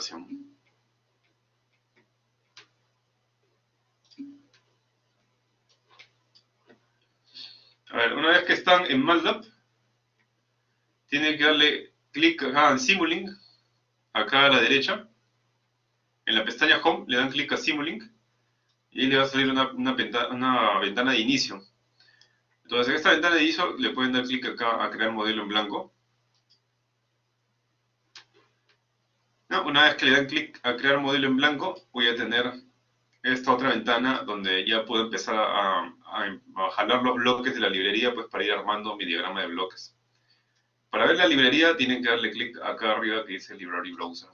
presentación. A ver, una vez que están en MATLAB, tienen que darle clic acá en Simulink, acá a la derecha. En la pestaña Home le dan clic a Simulink y ahí le va a salir una ventana de inicio. Entonces en esta ventana de inicio le pueden dar clic acá a crear modelo en blanco. No, una vez que le dan clic a crear modelo en blanco, voy a tener esta otra ventana donde ya puedo empezar a jalar los bloques de la librería pues, para ir armando mi diagrama de bloques. Para ver la librería tienen que darle clic acá arriba que dice Library Browser,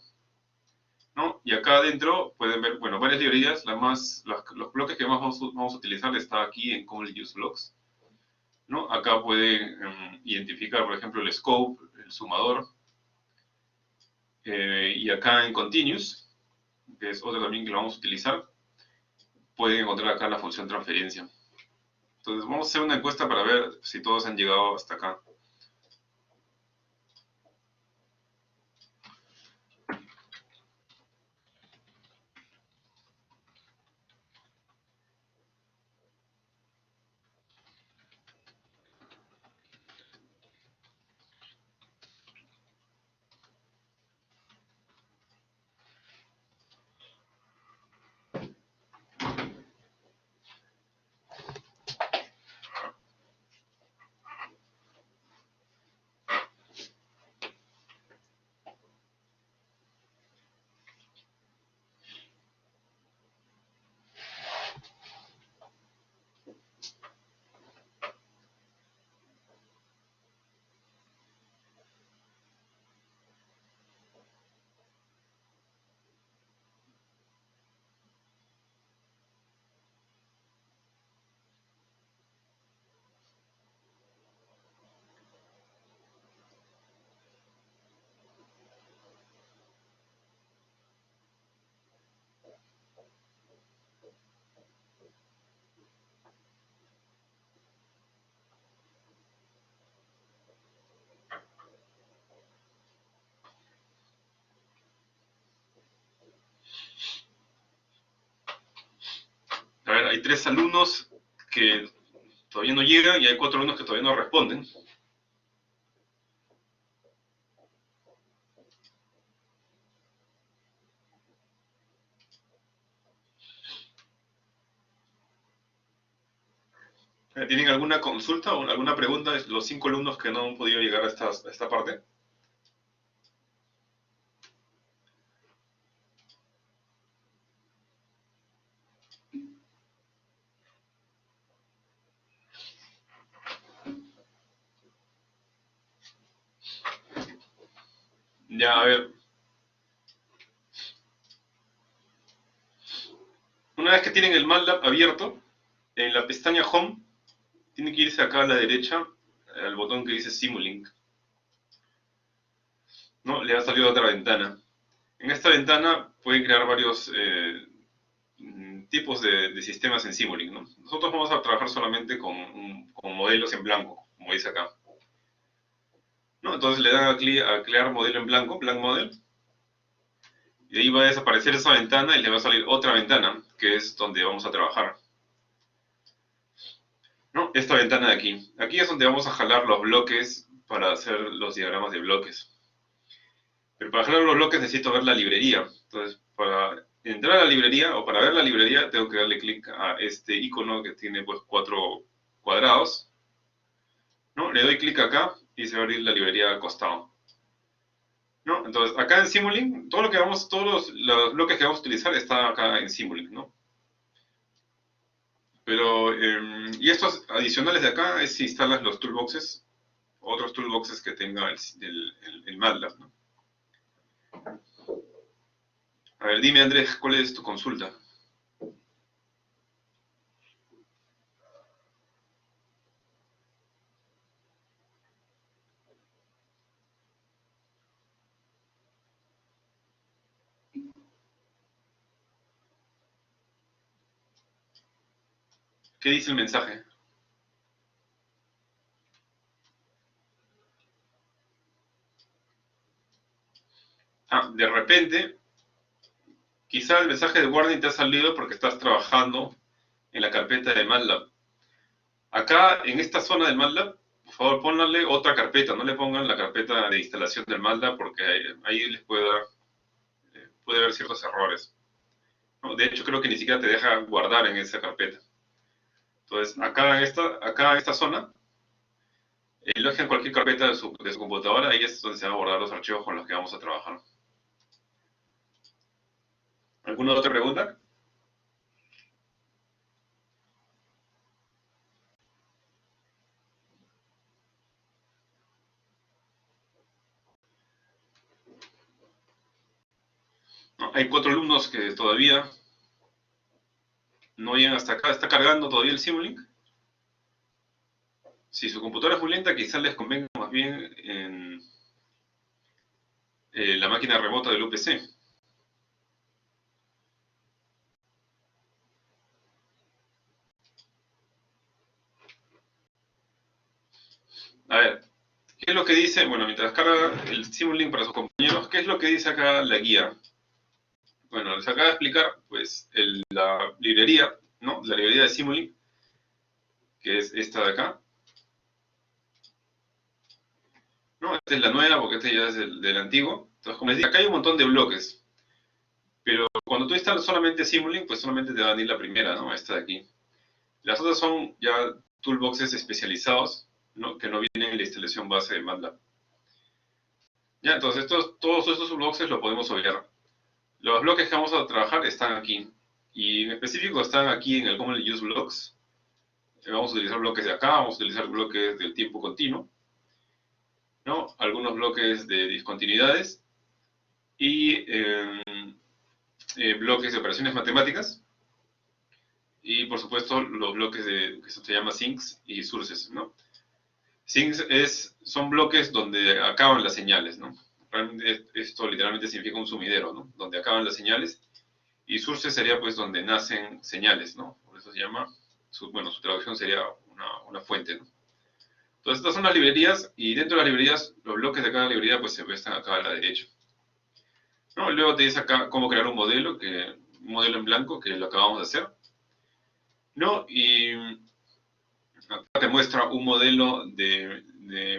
¿no? Y acá adentro pueden ver, bueno, varias librerías. Los bloques que más vamos a utilizar está aquí en Commonly Used Blocks, ¿no? Acá pueden identificar, por ejemplo, el scope, el sumador, y acá en Continuous, que es otro también que lo vamos a utilizar, pueden encontrar acá la función transferencia. Entonces vamos a hacer una encuesta para ver si todos han llegado hasta acá. A ver, hay 3 alumnos que todavía no llegan y hay 4 alumnos que todavía no responden. ¿Tienen alguna consulta o alguna pregunta de los 5 alumnos que no han podido llegar a esta parte? Ya, a ver. Una vez que tienen el MATLAB abierto, en la pestaña Home, tienen que irse acá a la derecha, al botón que dice Simulink, ¿no? Le ha salido otra ventana. En esta ventana pueden crear varios tipos de sistemas en Simulink, ¿no? Nosotros vamos a trabajar solamente con modelos en blanco, como dice acá, ¿no? Entonces le dan clic a crear modelo en blanco, Blank Model, y ahí va a desaparecer esa ventana y le va a salir otra ventana, que es donde vamos a trabajar, ¿no? Esta ventana de aquí. Aquí es donde vamos a jalar los bloques para hacer los diagramas de bloques. Pero para jalar los bloques necesito ver la librería. Entonces, para entrar a la librería o para ver la librería, tengo que darle clic a este icono que tiene pues 4 cuadrados, ¿no? Le doy clic acá y se va a abrir la librería al costado, ¿no? Entonces, acá en Simulink, todos los bloques que vamos a utilizar están acá en Simulink, ¿no? Pero, y estos adicionales de acá es si instalas los toolboxes, otros toolboxes que tenga el MATLAB, ¿no? A ver, dime Andrés, ¿cuál es tu consulta? ¿Qué dice el mensaje? Ah, de repente Quizá el mensaje de warning te ha salido porque estás trabajando en la carpeta de MATLAB. Acá, en esta zona del MATLAB, por favor, pónganle otra carpeta. No le pongan la carpeta de instalación del MATLAB porque ahí les puede haber ciertos errores, ¿no? De hecho, creo que ni siquiera te deja guardar en esa carpeta. Entonces, acá en esta zona, elogien cualquier carpeta de su computadora, ahí es donde se van a guardar los archivos con los que vamos a trabajar. ¿Alguna otra pregunta? No, hay 4 alumnos que todavía no llegan hasta acá. ¿Está cargando todavía el Simulink? Si su computadora es muy lenta, quizás les convenga más bien en la máquina remota del UPC. A ver, ¿qué es lo que dice? Bueno, mientras carga el Simulink para sus compañeros, ¿qué es lo que dice acá la guía? Bueno, les acaba de explicar, pues, la librería, ¿no? La librería de Simulink, que es esta de acá. ¿No? Esta es la nueva, porque este ya es del antiguo. Entonces, como les dije, acá hay un montón de bloques. Pero cuando tú instalas solamente Simulink, pues solamente te va a venir la primera, ¿no? Esta de aquí. Las otras son ya toolboxes especializados, ¿no? Que no vienen en la instalación base de MATLAB. Ya, entonces todos estos toolboxes lo podemos obviar. Los bloques que vamos a trabajar están aquí. Y en específico están aquí en el Common Use Blocks. Vamos a utilizar bloques de acá, vamos a utilizar bloques del tiempo continuo, ¿no? Algunos bloques de discontinuidades y bloques de operaciones matemáticas. Y por supuesto los bloques que se llama sinks y sources, ¿no? Sinks son bloques donde acaban las señales, ¿no? Realmente esto literalmente significa un sumidero, ¿no? Donde acaban las señales. Y sources sería pues donde nacen señales, ¿no? Por eso se llama, bueno, su traducción sería una fuente, ¿no? Entonces estas son las librerías y dentro de las librerías, los bloques de cada librería pues se están acá a la derecha, ¿no? Luego te dice acá cómo crear un modelo, un modelo en blanco que lo acabamos de hacer, ¿no? Y acá te muestra un modelo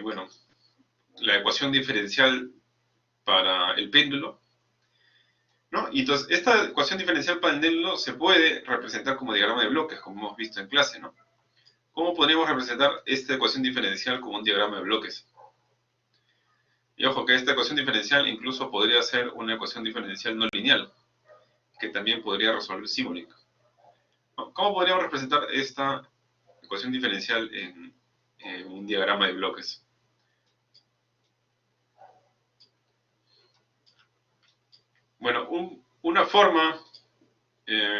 bueno, la ecuación diferencial para el péndulo, ¿no? Y entonces, esta ecuación diferencial para el péndulo se puede representar como diagrama de bloques, como hemos visto en clase, ¿no? ¿Cómo podríamos representar esta ecuación diferencial como un diagrama de bloques? Y ojo que esta ecuación diferencial incluso podría ser una ecuación diferencial no lineal, que también podría resolver Simulink. ¿Cómo podríamos representar esta ecuación diferencial en un diagrama de bloques? Bueno, una forma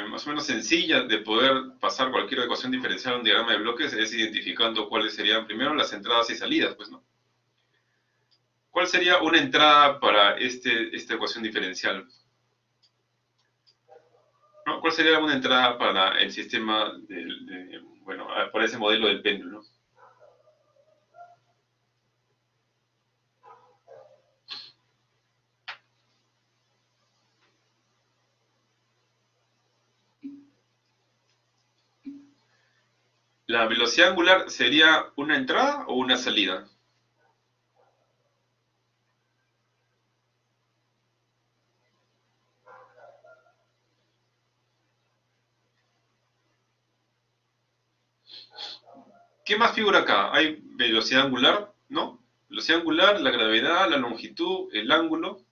más o menos sencilla de poder pasar cualquier ecuación diferencial a un diagrama de bloques es identificando cuáles serían primero las entradas y salidas, pues, ¿no? ¿Cuál sería una entrada para esta ecuación diferencial? ¿No? ¿Cuál sería una entrada para el sistema, bueno, para ese modelo del péndulo? ¿La velocidad angular sería una entrada o una salida? ¿Qué más figura acá? Hay velocidad angular, ¿no? Velocidad angular, la gravedad, la longitud, el ángulo,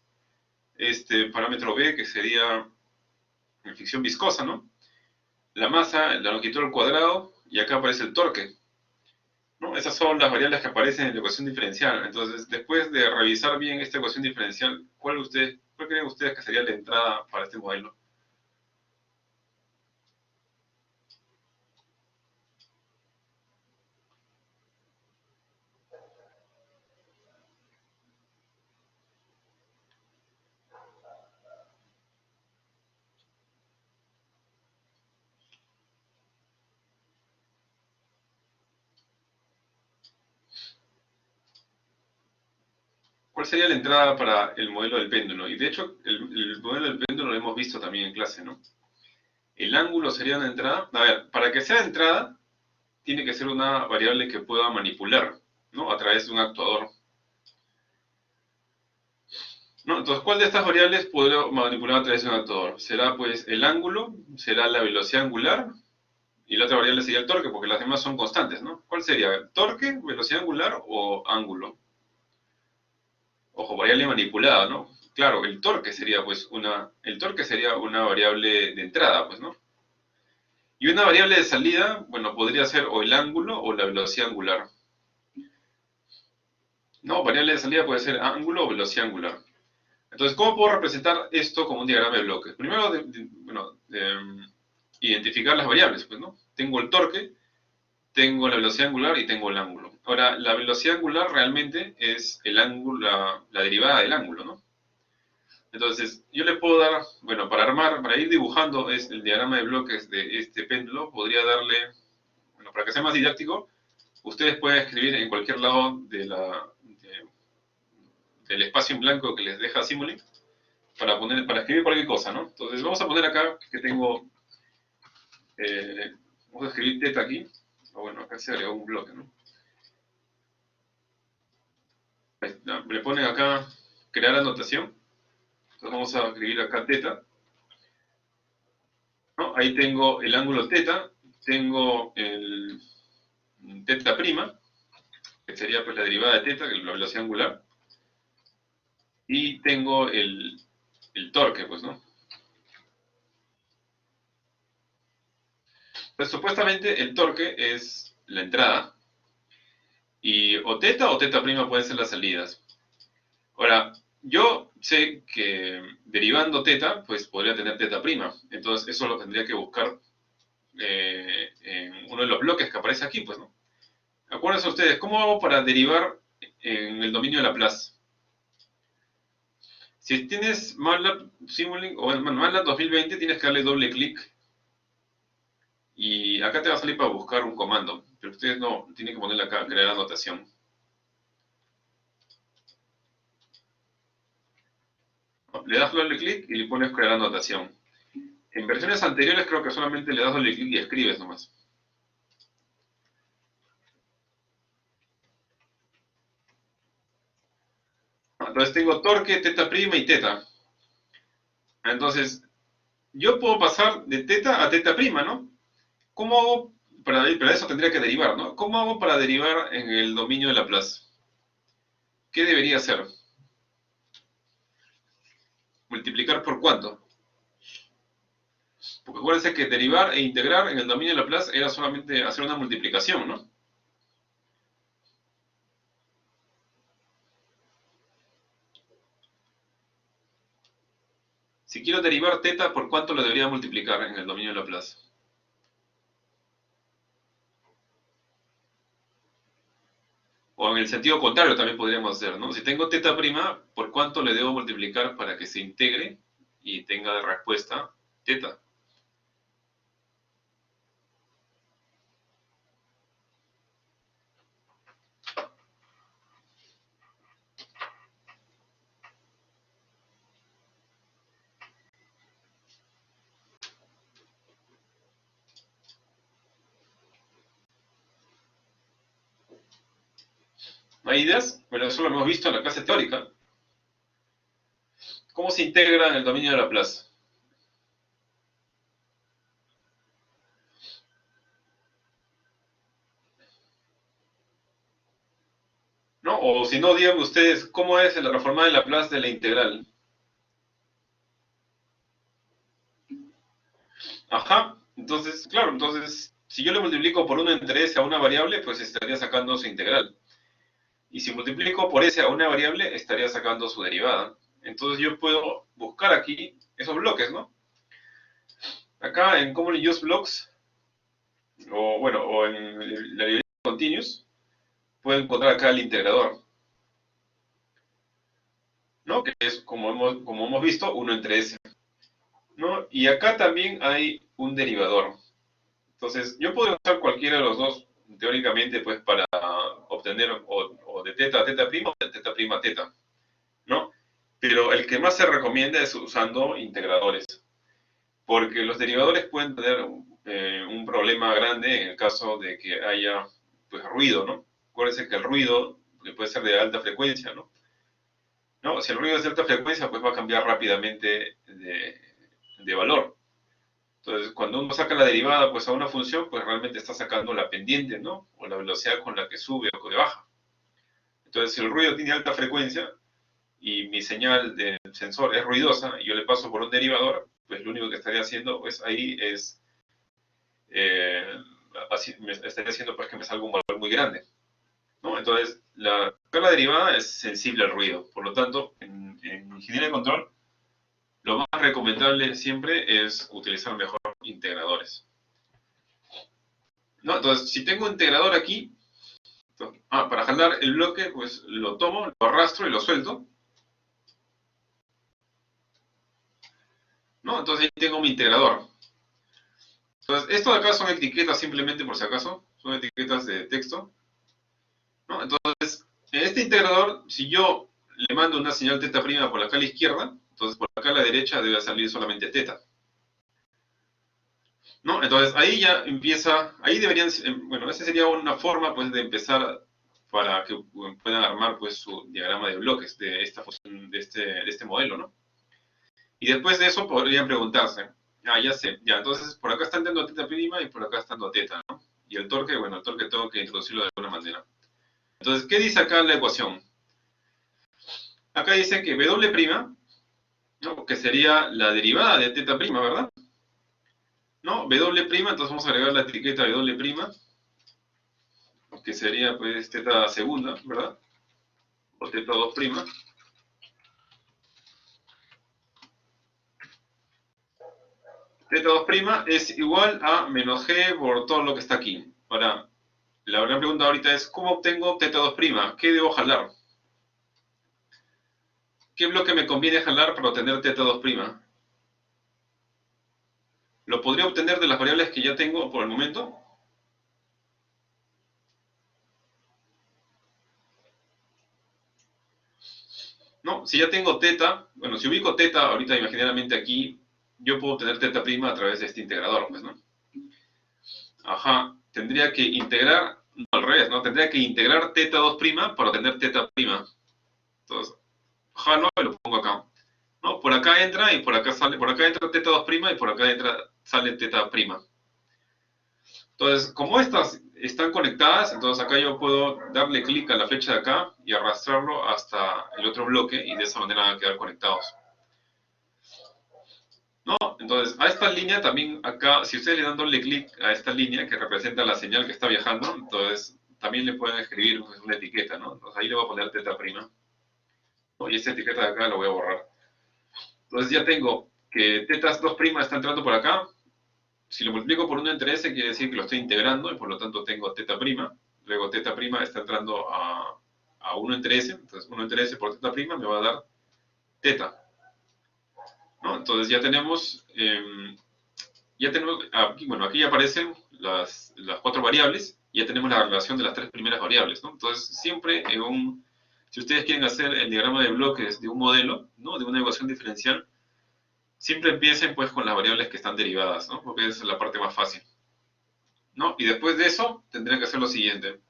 este parámetro B, que sería fricción viscosa, ¿no? La masa, la longitud al cuadrado, y acá aparece el torque, ¿no? Esas son las variables que aparecen en la ecuación diferencial. Entonces, después de revisar bien esta ecuación diferencial, ¿cuál creen ustedes que sería la entrada para este modelo? ¿Cuál sería la entrada para el modelo del péndulo? Y de hecho, el modelo del péndulo lo hemos visto también en clase, ¿no? El ángulo sería una entrada. A ver, para que sea entrada, tiene que ser una variable que pueda manipular, ¿no? A través de un actuador. ¿No? Entonces, ¿cuál de estas variables puedo manipular a través de un actuador? Será pues el ángulo, será la velocidad angular, y la otra variable sería el torque, porque las demás son constantes, ¿no? ¿Cuál sería? ¿Torque, velocidad angular o ángulo? Ojo, variable manipulada, ¿no? Claro, el torque sería una variable de entrada, pues, ¿no? Y una variable de salida, bueno, podría ser o el ángulo o la velocidad angular. No, variable de salida puede ser ángulo o velocidad angular. Entonces, ¿cómo puedo representar esto como un diagrama de bloques? Primero, identificar las variables, pues, ¿no? Tengo el torque, tengo la velocidad angular y tengo el ángulo. Ahora, la velocidad angular realmente es el ángulo, la derivada del ángulo, ¿no? Entonces, yo le puedo dar, bueno, para ir dibujando el diagrama de bloques de este péndulo, podría darle, bueno, para que sea más didáctico, ustedes pueden escribir en cualquier lado del espacio en blanco que les deja Simulink para escribir cualquier cosa, ¿no? Entonces, vamos a poner acá que tengo, vamos a escribir teta aquí, o bueno, acá se agregó un bloque, ¿no? Le ponen acá crear anotación. Entonces vamos a escribir acá teta, ¿no? Ahí tengo el ángulo teta, tengo el teta prima, que sería pues la derivada de teta, que es la velocidad angular, y tengo el torque, pues, ¿no? Pues supuestamente el torque es la entrada, y o teta prima pueden ser las salidas. Ahora, yo sé que derivando teta, pues podría tener teta prima, entonces eso lo tendría que buscar en uno de los bloques que aparece aquí, pues, ¿no? Acuérdense ustedes, ¿cómo hago para derivar en el dominio de Laplace? Si tienes MATLAB Simulink o MATLAB 2020, tienes que darle doble clic y acá te va a salir para buscar un comando, pero ustedes no, tienen que ponerle acá, crear anotación. Le das doble clic y le pones crear anotación. En versiones anteriores creo que solamente le das doble clic y escribes nomás. Entonces tengo torque, teta prima y teta. Entonces, yo puedo pasar de teta a teta prima, ¿no? ¿Cómo hago para eso tendría que derivar, ¿no? ¿Cómo hago para derivar en el dominio de Laplace? ¿Qué debería hacer? ¿Multiplicar por cuánto? Porque acuérdense que derivar e integrar en el dominio de Laplace era solamente hacer una multiplicación, ¿no? Si quiero derivar teta, ¿por cuánto lo debería multiplicar en el dominio de Laplace? O en el sentido contrario también podríamos hacer, ¿no? Si tengo teta prima, ¿por cuánto le debo multiplicar para que se integre y tenga de respuesta teta? ¿Hay ideas? Bueno, eso lo hemos visto en la clase teórica. ¿Cómo se integra en el dominio de Laplace? ¿No? O si no, díganme ustedes, ¿cómo es la reforma de Laplace de la integral? Ajá, entonces, claro, entonces, si yo le multiplico por 1 entre s a una variable, pues estaría sacando su integral. Y si multiplico por s a una variable, estaría sacando su derivada. Entonces yo puedo buscar aquí esos bloques, ¿no? Acá en Commonly Used Blocks, o bueno, o en la librería Continuous, puedo encontrar acá el integrador, ¿no? Que es, como hemos visto, 1 entre s, ¿no? Y acá también hay un derivador. Entonces, yo podría usar cualquiera de los dos, teóricamente, pues, para obtener o de teta a teta prima o de teta prima a teta, ¿no? Pero el que más se recomienda es usando integradores, porque los derivadores pueden tener un problema grande en el caso de que haya pues, ruido, ¿no? Acuérdense que el ruido puede ser de alta frecuencia, ¿no? ¿No? Si el ruido es de alta frecuencia, pues va a cambiar rápidamente de valor. Entonces, cuando uno saca la derivada pues, a una función, pues realmente está sacando la pendiente, ¿no? O la velocidad con la que sube o que baja. Entonces, si el ruido tiene alta frecuencia y mi señal de sensor es ruidosa y yo le paso por un derivador, pues lo único que estaría haciendo pues, ahí es, así, me estaría haciendo pues, que me salga un valor muy grande, ¿no? Entonces, la derivada es sensible al ruido. Por lo tanto, en ingeniería de control, lo más recomendable siempre es utilizar mejor integradores, ¿no? Entonces, si tengo un integrador aquí, para jalar el bloque, pues lo tomo, lo arrastro y lo suelto, ¿no? Entonces ahí tengo mi integrador. Entonces, esto de acá son etiquetas simplemente por si acaso, son etiquetas de texto, ¿no? Entonces, en este integrador, si yo le mando una señal teta prima por acá a la izquierda, entonces por acá a la derecha debe salir solamente teta, ¿no? Entonces ahí ya empieza, ahí deberían, bueno, esa sería una forma pues de empezar para que puedan armar pues su diagrama de bloques de esta función, de este modelo, ¿no? Y después de eso podrían preguntarse, ya sé, ya, entonces por acá está entrando teta prima y por acá está entrando teta, ¿no? Y el torque, bueno, el torque tengo que introducirlo de alguna manera. Entonces, ¿qué dice acá la ecuación? Acá dice que W', ¿no? Que sería la derivada de teta prima, ¿verdad? ¿No? W', entonces vamos a agregar la etiqueta W', que sería pues teta segunda, ¿verdad? O teta 2'. Teta 2' es igual a menos G por todo lo que está aquí. Ahora, la gran pregunta ahorita es, ¿cómo obtengo teta 2'? ¿Qué debo jalar? ¿Qué bloque me conviene jalar para obtener teta 2'? ¿Lo podría obtener de las variables que ya tengo por el momento? No, si ya tengo teta, bueno, si ubico teta ahorita imaginariamente aquí, yo puedo obtener teta prima a través de este integrador, pues, ¿no? Ajá, tendría que integrar, no, al revés, ¿no? Tendría que integrar teta 2' para obtener teta prima. Entonces, jalo y lo pongo acá. ¿No? Por acá entra y por acá sale, por acá entra teta 2' y por acá entra, sale teta prima. Entonces, como estas están conectadas, entonces acá yo puedo darle clic a la flecha de acá y arrastrarlo hasta el otro bloque y de esa manera van a quedar conectados. ¿No? Entonces, a esta línea también acá, si ustedes le dan doble clic a esta línea que representa la señal que está viajando, entonces también le pueden escribir pues, una etiqueta, ¿no? Entonces ahí le voy a poner teta prima, ¿no? Y esta etiqueta de acá la voy a borrar. Entonces ya tengo que teta 2' está entrando por acá. Si lo multiplico por 1 entre s, quiere decir que lo estoy integrando y por lo tanto tengo teta prima. Luego teta prima está entrando a 1 entre s, entonces 1 entre s por teta prima me va a dar teta, ¿no? Entonces ya tenemos aquí, bueno, aquí aparecen las 4 variables y ya tenemos la relación de las 3 primeras variables, ¿no? Entonces siempre si ustedes quieren hacer el diagrama de bloques de un modelo, ¿no? De una ecuación diferencial, siempre empiecen pues con las variables que están derivadas, ¿no? Porque esa es la parte más fácil, ¿no? Y después de eso, tendrían que hacer lo siguiente.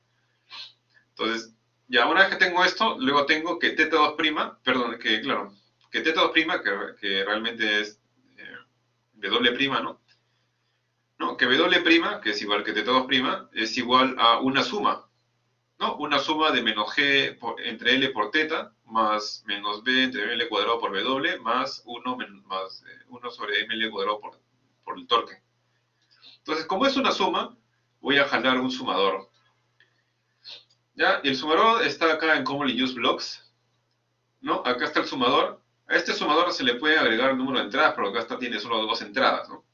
Entonces, ya una vez que tengo esto, luego tengo que teta 2', perdón, que claro, que teta 2', que realmente es W', ¿no? No, que W', que es igual que teta 2', es igual a una suma, ¿no? Una suma de menos G entre L por teta, más menos B entre L cuadrado por W, más 1, más 1 sobre ML cuadrado por el torque. Entonces, como es una suma, voy a jalar un sumador. ¿Ya? Y el sumador está acá en Commonly Used Blocks, ¿no? Acá está el sumador. A este sumador se le puede agregar el número de entradas, pero acá tiene solo 2 entradas, ¿no?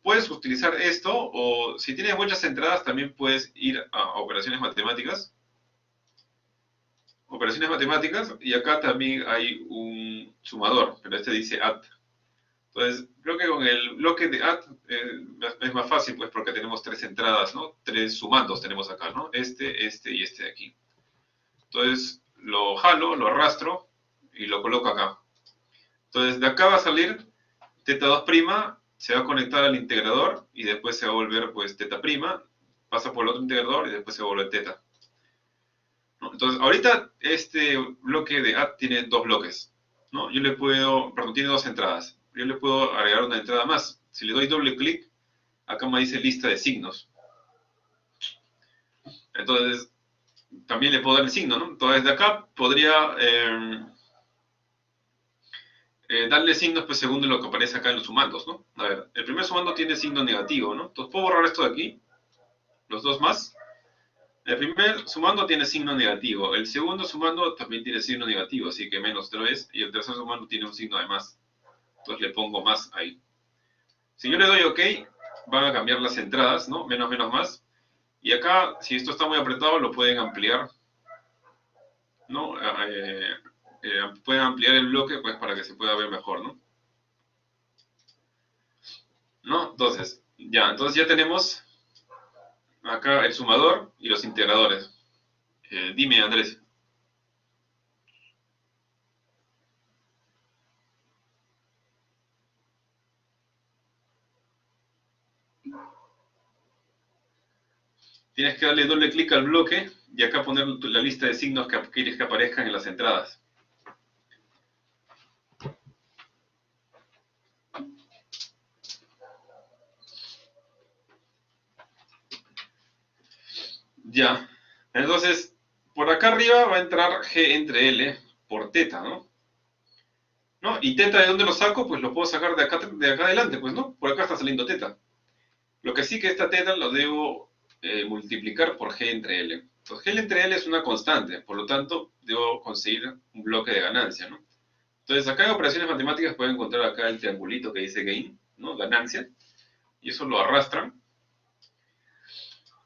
Puedes utilizar esto, o si tienes muchas entradas, también puedes ir a operaciones matemáticas. Operaciones matemáticas, y acá también hay un sumador, pero este dice add. Entonces, creo que con el bloque de add es más fácil, pues, porque tenemos 3 entradas, ¿no? 3 sumandos tenemos acá, ¿no? Este y este de aquí. Entonces, lo jalo, lo arrastro, y lo coloco acá. Entonces de acá va a salir teta 2', se va a conectar al integrador y después se va a volver pues teta', pasa por el otro integrador y después se vuelve teta. ¿No? Entonces ahorita este bloque de add tiene dos bloques, ¿no? Yo le puedo, perdón, tiene dos entradas. Yo le puedo agregar una entrada más. Si le doy doble clic, acá me dice lista de signos. Entonces también le puedo dar el signo, ¿no? Entonces de acá podría darle signos pues según lo que aparece acá en los sumandos, ¿no? A ver, el primer sumando tiene signo negativo, ¿no? Entonces puedo borrar esto de aquí, los dos más. El primer sumando tiene signo negativo, el segundo sumando también tiene signo negativo, así que menos 3, y el tercer sumando tiene un signo de más. Entonces le pongo más ahí. Si yo le doy OK, van a cambiar las entradas, ¿no? Menos, menos, más. Y acá, si esto está muy apretado, lo pueden ampliar, ¿no? Pueden ampliar el bloque pues para que se pueda ver mejor, ¿no? ¿No? Entonces ya tenemos acá el sumador y los integradores. Dime, Andrés. Tienes que darle doble clic al bloque y acá poner la lista de signos que quieres que aparezcan en las entradas. Ya. Entonces, por acá arriba va a entrar G entre L por teta, ¿no? ¿No? ¿Y teta de dónde lo saco? Pues lo puedo sacar de acá adelante, pues, ¿no? Por acá está saliendo teta. Lo que sí que esta teta lo debo multiplicar por G entre L. Entonces, G entre L es una constante, por lo tanto, debo conseguir un bloque de ganancia, ¿no? Entonces, acá en operaciones matemáticas pueden encontrar acá el triangulito que dice gain, ¿no? Ganancia, y eso lo arrastran,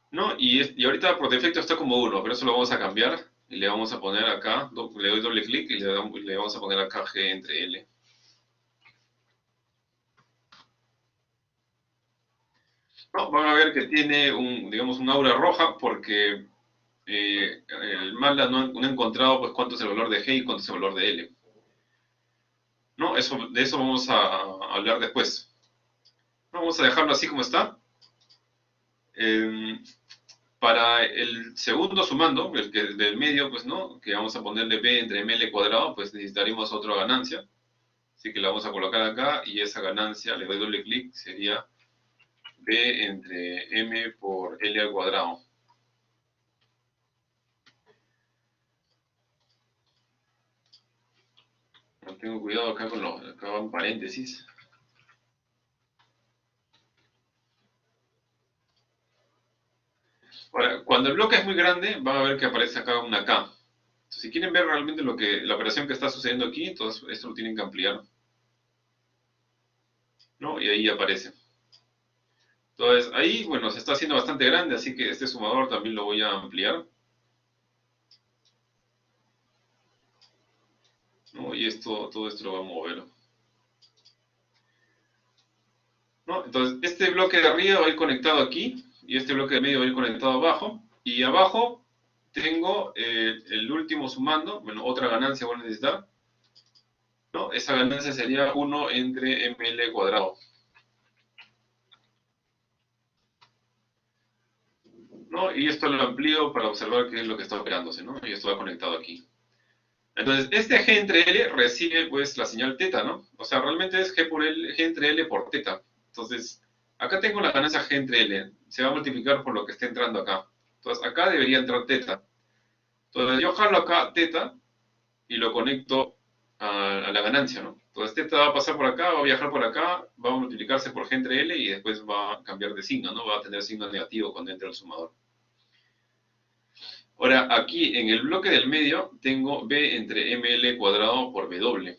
¿no? Y ahorita por defecto está como 1, pero eso lo vamos a cambiar y le vamos a poner acá, le doy doble clic y le vamos a poner acá G entre L. No, van a ver que tiene digamos, un aura roja porque el MATLAB no ha encontrado pues cuánto es el valor de G y cuánto es el valor de L. No, de eso vamos a hablar después. Vamos a dejarlo así como está. Eh, para el segundo sumando, el que del medio, pues no, que vamos a ponerle B entre ML cuadrado, pues necesitaremos otra ganancia. Así que la vamos a colocar acá y esa ganancia, le doy doble clic, sería B entre M por L al cuadrado. No tengo cuidado acá con acá van paréntesis. Ahora, cuando el bloque es muy grande, van a ver que aparece acá una K. Entonces, si quieren ver realmente la operación que está sucediendo aquí, entonces esto lo tienen que ampliar, ¿no? Y ahí aparece. Entonces, ahí, bueno, se está haciendo bastante grande, así que este sumador también lo voy a ampliar, ¿no? Y todo esto lo va a mover, ¿no? Entonces, este bloque de arriba va a ir conectado aquí, y este bloque de medio va a ir conectado abajo, y abajo tengo el último sumando, bueno, otra ganancia voy a necesitar, ¿no? Esa ganancia sería 1 entre ml cuadrado, ¿no? Y esto lo amplío para observar qué es lo que está operándose, ¿no? Y esto va conectado aquí. Entonces, este G entre L recibe pues la señal teta, ¿no? O sea, realmente es G entre L por teta. Entonces, acá tengo la ganancia G entre L. Se va a multiplicar por lo que esté entrando acá. Entonces, acá debería entrar teta. Entonces, yo jalo acá teta y lo conecto a la ganancia, ¿no? Entonces, teta va a pasar por acá, va a viajar por acá, va a multiplicarse por G entre L y después va a cambiar de signo, ¿no? Va a tener signo negativo cuando entre el sumador. Ahora, aquí en el bloque del medio tengo B entre ml cuadrado por W.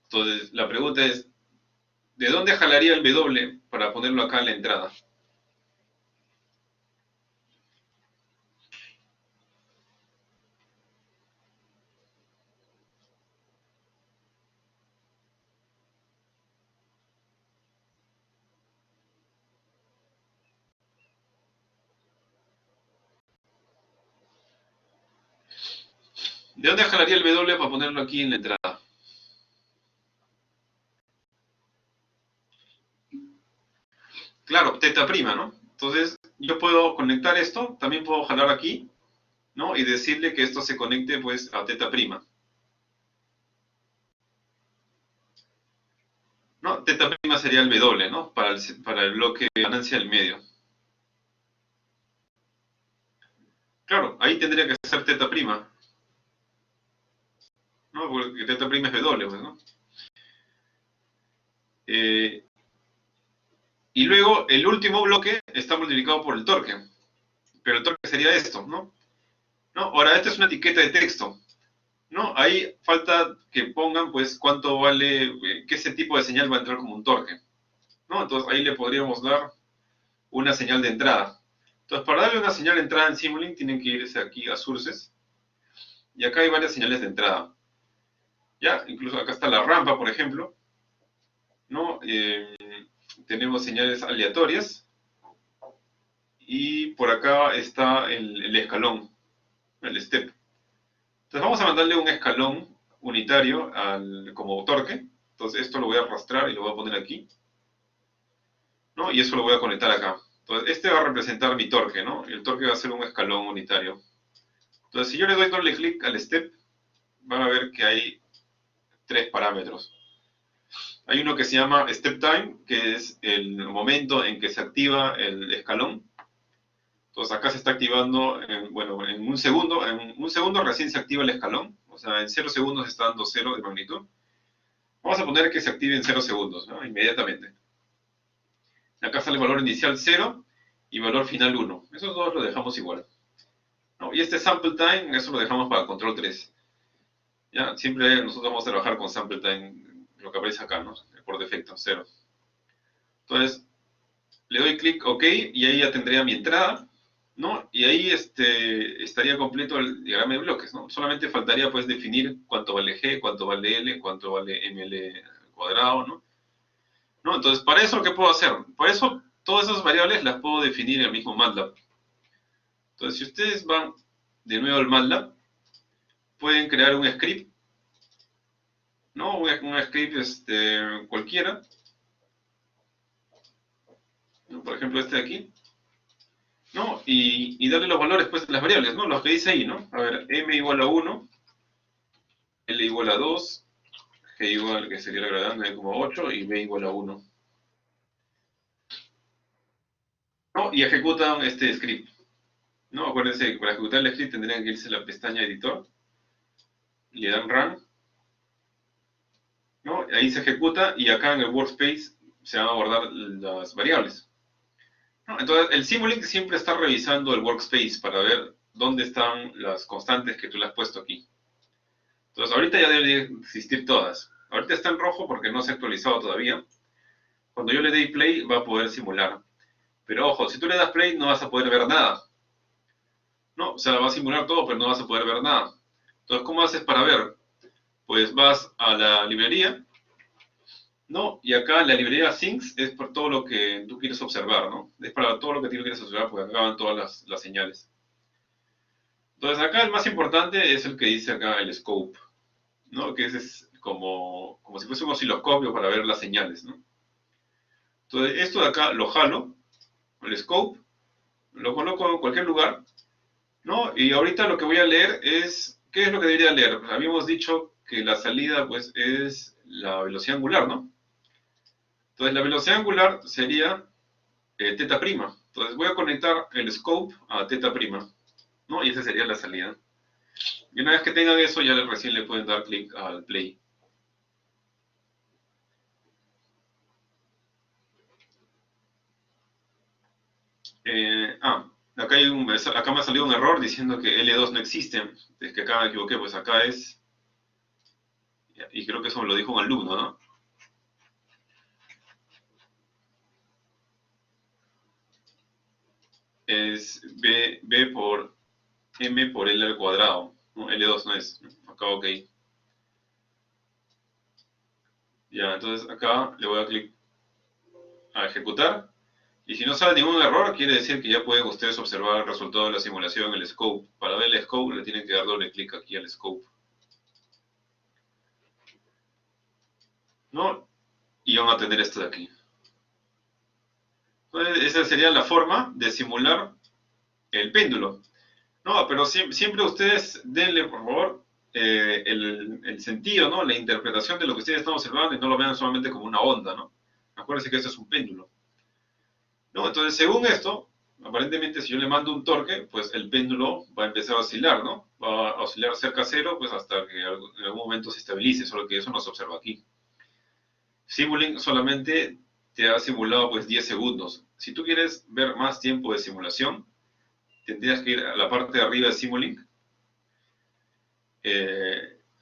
Entonces, la pregunta es, ¿de dónde jalaría el W para ponerlo acá en la entrada? ¿De dónde jalaría el W para ponerlo aquí en la entrada? Claro, teta prima, ¿no? Entonces, yo puedo conectar esto, también puedo jalar aquí, ¿no? Y decirle que esto se conecte, pues, a teta prima. ¿No? Teta prima sería el W, ¿no? Para el bloque de ganancia del medio. Claro, ahí tendría que ser teta prima, ¿no? Porque teta prima es W, pues, ¿no? Eh, y luego, el último bloque está multiplicado por el torque. Pero el torque sería esto, ¿no? ¿No? Ahora, esta es una etiqueta de texto, ¿no? Ahí falta que pongan, pues, cuánto vale, que ese tipo de señal va a entrar como un torque, ¿no? Entonces, ahí le podríamos dar una señal de entrada. Entonces, para darle una señal de entrada en Simulink, tienen que irse aquí a Sources, y acá hay varias señales de entrada. Ya, incluso acá está la rampa, por ejemplo, ¿no? Tenemos señales aleatorias, y por acá está el escalón, el step. Entonces vamos a mandarle un escalón unitario como torque. Entonces esto lo voy a arrastrar y lo voy a poner aquí, ¿no? Y eso lo voy a conectar acá. Entonces este va a representar mi torque, ¿no? Y el torque va a ser un escalón unitario. Entonces si yo le doy doble clic al step, van a ver que hay tres parámetros. Hay uno que se llama step time, que es el momento en que se activa el escalón. Entonces acá se está activando, bueno, en un segundo recién se activa el escalón, o sea, en 0 segundos está dando 0 de magnitud. Vamos a poner que se active en 0 segundos, ¿no? Inmediatamente. Acá sale valor inicial 0 y valor final 1. Esos dos los dejamos igual, ¿no? Y este sample time, eso lo dejamos para control 3. ¿Ya? Siempre nosotros vamos a trabajar con sample time, lo que aparece acá, ¿no? Por defecto, 0. Entonces, le doy clic OK y ahí ya tendría mi entrada, ¿no? Y ahí estaría completo el diagrama de bloques, ¿no? Solamente faltaría pues definir cuánto vale G, cuánto vale L, cuánto vale ML cuadrado, ¿no? ¿No? Entonces, para eso, ¿qué puedo hacer? Por eso, todas esas variables las puedo definir en el mismo MATLAB. Entonces, si ustedes van de nuevo al MATLAB, pueden crear un script, ¿no? Un script cualquiera, ¿no? Por ejemplo, este de aquí, ¿no? Y darle los valores, pues, de las variables, ¿no? Los que dice ahí, ¿no? A ver, m igual a 1, l igual a 2, g igual, que sería la gravedad, 9,8, y b igual a 1. ¿No? Y ejecutan este script, ¿no? Acuérdense que para ejecutar el script tendrían que irse a la pestaña editor, le dan run, ¿no? Ahí se ejecuta y acá en el workspace se van a guardar las variables, ¿no? Entonces, el Simulink siempre está revisando el workspace para ver dónde están las constantes que tú le has puesto aquí. Entonces, ahorita ya deben existir todas. Ahorita está en rojo porque no se ha actualizado todavía. Cuando yo le dé play, va a poder simular. Pero ojo, si tú le das play, no vas a poder ver nada, ¿no? O sea, va a simular todo, pero no vas a poder ver nada. Entonces, ¿cómo haces para ver? Pues vas a la librería, ¿no? Y acá la librería Things es por todo lo que tú quieres observar, ¿no? Es para todo lo que tú quieres observar, porque acá van todas las señales. Entonces acá el más importante es el que dice acá el scope, ¿no? Que ese es como si fuese un osciloscopio para ver las señales, ¿no? Entonces esto de acá lo jalo, el scope, lo coloco en cualquier lugar, ¿no? Y ahorita lo que voy a leer es, ¿qué es lo que debería leer? Habíamos dicho que la salida, pues, es la velocidad angular, ¿no? Entonces la velocidad angular sería teta prima. Entonces voy a conectar el scope a teta prima, ¿no? Y esa sería la salida. Y una vez que tengan eso, ya recién le pueden dar clic al play. Acá, acá me ha salido un error diciendo que L2 no existe. Es que acá me equivoqué, pues acá es, y creo que eso me lo dijo un alumno, ¿no? Es B por M por L al cuadrado, ¿no? L2 no es, acá ok. Ya, entonces acá le voy a clic a ejecutar Y si no sale ningún error, quiere decir que ya pueden ustedes observar el resultado de la simulación en el scope. Para ver el scope le tienen que dar doble clic aquí al scope, ¿no? Y van a tener esto de aquí. Entonces, esa sería la forma de simular el péndulo. No, pero siempre ustedes denle, por favor, el sentido, ¿no? La interpretación de lo que ustedes están observando y no lo vean solamente como una onda, ¿no? Acuérdense que esto es un péndulo. ¿No? Entonces, según esto, aparentemente si yo le mando un torque, pues el péndulo va a empezar a oscilar, ¿no? Va a oscilar cerca a cero, pues hasta que en algún momento se estabilice, solo que eso no se observa aquí. Simulink solamente te ha simulado pues 10 segundos. Si tú quieres ver más tiempo de simulación, tendrías que ir a la parte de arriba de Simulink.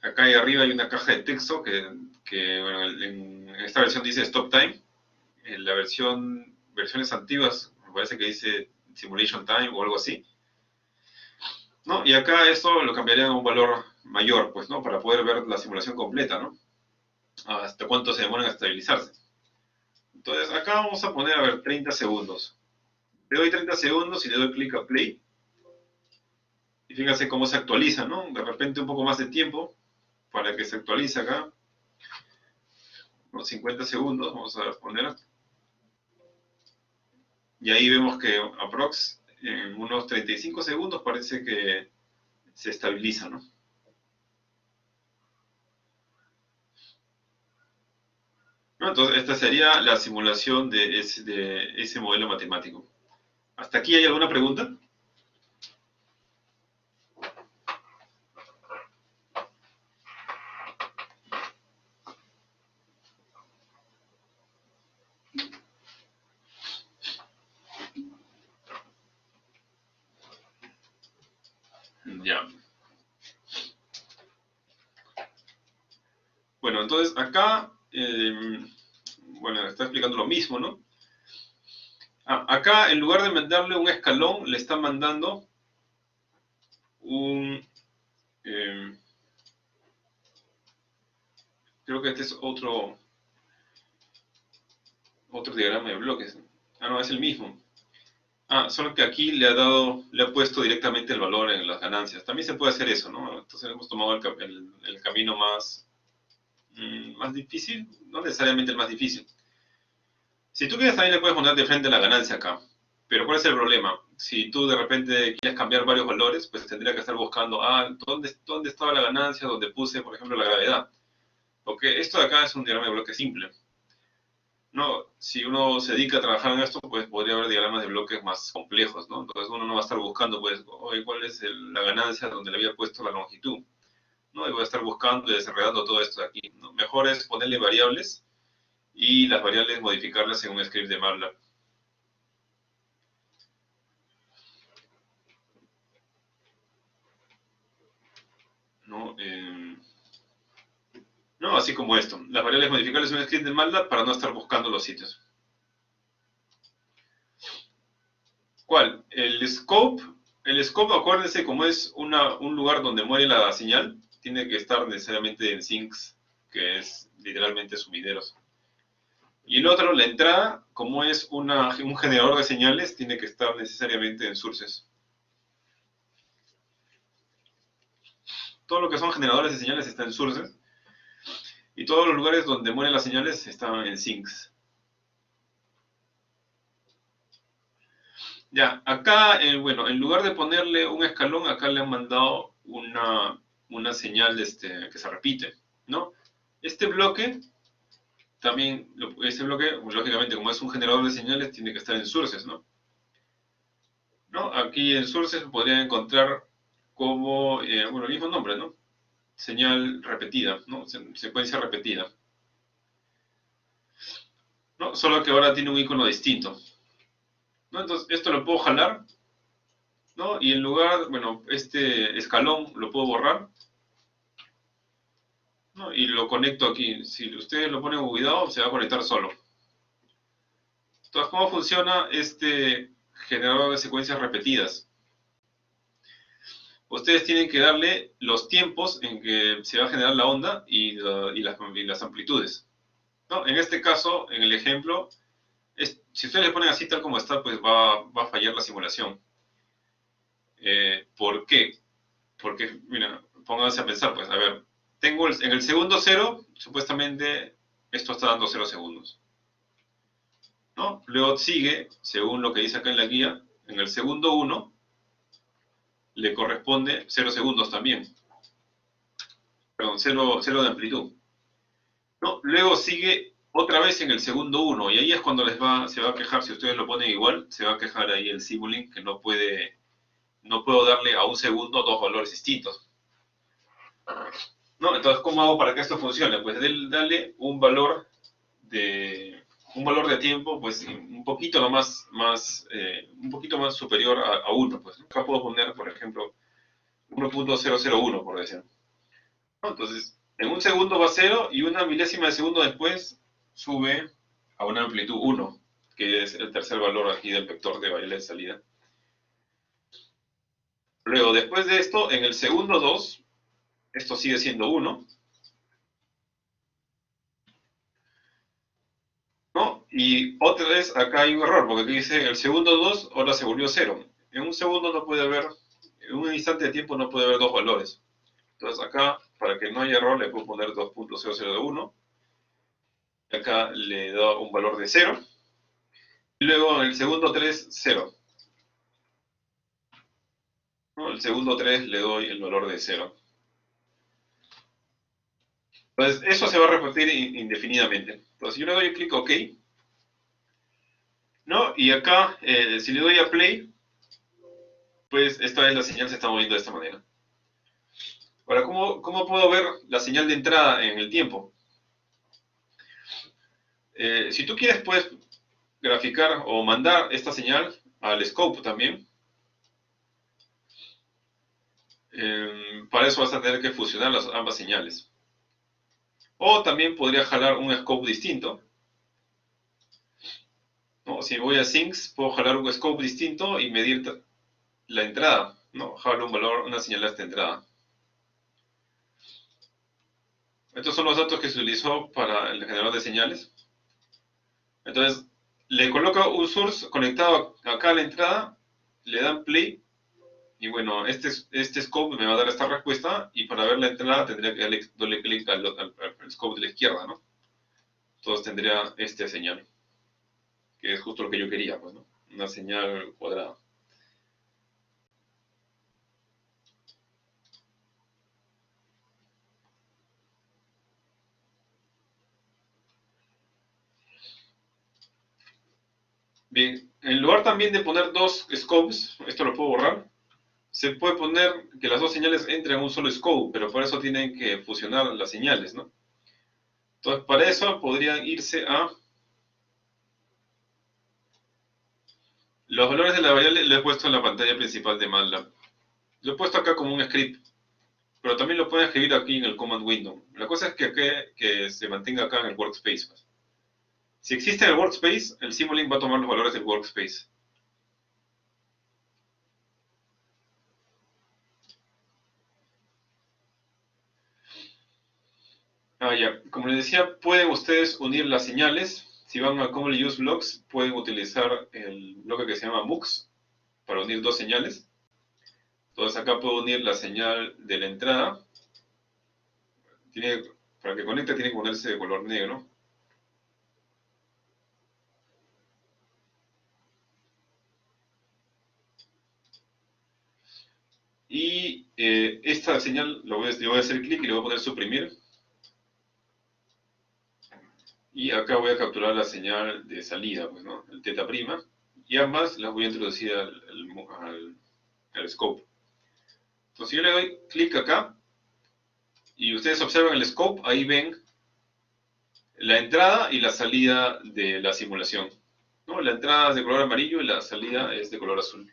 Acá arriba hay una caja de texto que bueno, en esta versión dice Stop Time. En la versiones antiguas me parece que dice Simulation Time o algo así, ¿no? Y acá esto lo cambiaría a un valor mayor, pues, ¿no? Para poder ver la simulación completa, ¿no? Hasta cuánto se demoran a estabilizarse. Entonces, acá vamos a poner, a ver, 30 segundos. Le doy 30 segundos y le doy clic a play. Y fíjense cómo se actualiza, ¿no? De repente un poco más de tiempo para que se actualice acá. Unos 50 segundos, vamos a poner. Y ahí vemos que aprox en unos 35 segundos parece que se estabiliza, ¿no? ¿No? Entonces, esta sería la simulación de ese modelo matemático. ¿Hasta aquí hay alguna pregunta? Ya. Bueno, entonces acá, bueno, está explicando lo mismo, ¿no? Acá, en lugar de mandarle un escalón, le está mandando un... creo que este es otro diagrama de bloques. Ah, no, es el mismo. Solo que aquí le ha puesto directamente el valor en las ganancias. También se puede hacer eso, ¿no? Entonces hemos tomado el camino más difícil, no necesariamente el más difícil. Si tú quieres, también le puedes poner de frente la ganancia acá. Pero ¿cuál es el problema? Si tú de repente quieres cambiar varios valores, pues tendría que estar buscando, ¿dónde estaba la ganancia? Donde puse, por ejemplo, la gravedad. Porque esto de acá es un diagrama de bloque simple. No, si uno se dedica a trabajar en esto, pues podría haber diagramas de bloques más complejos, ¿no? Entonces uno no va a estar buscando, pues, oye, ¿cuál es la ganancia donde le había puesto la longitud? ¿No? Y voy a estar buscando y desenredando todo esto de aquí, ¿no? Mejor es ponerle variables y las variables modificarlas en un script de MATLAB. ¿No? No, así como esto. Las variables modificables en un script de MATLAB para no estar buscando los sitios. ¿Cuál? El scope. El scope, acuérdense, como es un lugar donde muere la señal, tiene que estar necesariamente en sinks, que es literalmente sumideros. Y el otro, la entrada, como es un generador de señales, tiene que estar necesariamente en sources. Todo lo que son generadores de señales está en sources. Y todos los lugares donde mueren las señales están en sinks. Ya, acá, bueno, en lugar de ponerle un escalón, acá le han mandado una señal que se repite, ¿no? Este bloque, también, este bloque, lógicamente, como es un generador de señales, tiene que estar en sources, ¿no? ¿No? Aquí en sources podrían encontrar como, bueno, el mismo nombre, ¿no? Señal repetida, ¿no? Secuencia repetida. ¿No? Solo que ahora tiene un icono distinto. ¿No? Entonces, esto lo puedo jalar, ¿no? Y en lugar, bueno, este escalón lo puedo borrar, ¿no? Y lo conecto aquí. Si ustedes lo ponen con cuidado, se va a conectar solo. Entonces, ¿cómo funciona este generador de secuencias repetidas? Ustedes tienen que darle los tiempos en que se va a generar la onda y las amplitudes, ¿no? En este caso, en el ejemplo, si ustedes le ponen así tal como está, pues va a fallar la simulación. ¿Por qué? Porque, mira, pónganse a pensar, pues, a ver, tengo en el segundo 0, supuestamente esto está dando 0 segundos, ¿no? Luego sigue, según lo que dice acá en la guía, en el segundo 1 le corresponde 0 segundos también. Perdón, 0 de amplitud, ¿no? Luego sigue otra vez en el segundo 1, y ahí es cuando se va a quejar, si ustedes lo ponen igual, se va a quejar ahí el Simulink, que no puedo darle a un segundo dos valores distintos. ¿No? Entonces, ¿cómo hago para que esto funcione? Pues darle un valor de tiempo, pues un poquito un poquito más superior a 1. Pues, ¿no? Acá puedo poner, por ejemplo, 1.001, por decir. ¿No? Entonces, en un segundo va a 0 y una milésima de segundo después sube a una amplitud 1, que es el tercer valor aquí del vector de variable de salida. Luego, después de esto, en el segundo 2, esto sigue siendo 1, ¿no? Y otra vez acá hay un error, porque aquí dice el segundo 2 ahora se volvió 0. En un segundo no puede haber, en un instante de tiempo no puede haber dos valores. Entonces acá, para que no haya error, le puedo poner 2.001. Acá le doy un valor de 0. Y luego en el segundo 3, 0. ¿No? El segundo 3 le doy el valor de 0. Entonces eso se va a repetir indefinidamente. Entonces yo le doy clic OK, ¿no? Y acá, si le doy a play, pues esta vez la señal se está moviendo de esta manera. Ahora, ¿cómo puedo ver la señal de entrada en el tiempo? Si tú quieres, puedes graficar o mandar esta señal al scope también. Para eso vas a tener que fusionar ambas señales. O también podría jalar un scope distinto, ¿no? Si voy a Sinks, puedo jalar un scope distinto y medir la entrada, ¿no? Jalo un valor, una señal a esta entrada. Estos son los datos que se utilizó para el generador de señales. Entonces, le coloco un source conectado acá a la entrada, le dan play, y bueno, este scope me va a dar esta respuesta, y para ver la entrada tendría que darle clic al scope de la izquierda, ¿no? Entonces tendría esta señal, que es justo lo que yo quería, pues, ¿no? Una señal cuadrada. Bien, en lugar también de poner dos scopes, esto lo puedo borrar, se puede poner que las dos señales entren en un solo scope, pero para eso tienen que fusionar las señales, ¿no? Entonces, para eso podrían irse a los valores de la variable. Lo he puesto en la pantalla principal de MATLAB. Lo he puesto acá como un script, pero también lo pueden escribir aquí en el command window. La cosa es que se mantenga acá en el workspace. Si existe en el workspace, el Simulink va a tomar los valores del workspace. Ya. Como les decía, pueden ustedes unir las señales. Si van a Commonly Used Blocks, pueden utilizar el bloque que se llama MUX para unir dos señales. Entonces acá puedo unir la señal de la entrada. Para que conecte tiene que ponerse de color negro. Y esta señal le voy a hacer clic y le voy a poner suprimir. Y acá voy a capturar la señal de salida, pues, ¿no? El teta prima. Y ambas las voy a introducir al scope. Entonces yo le doy clic acá. Y ustedes observan el scope, ahí ven la entrada y la salida de la simulación, ¿no? La entrada es de color amarillo y la salida es de color azul.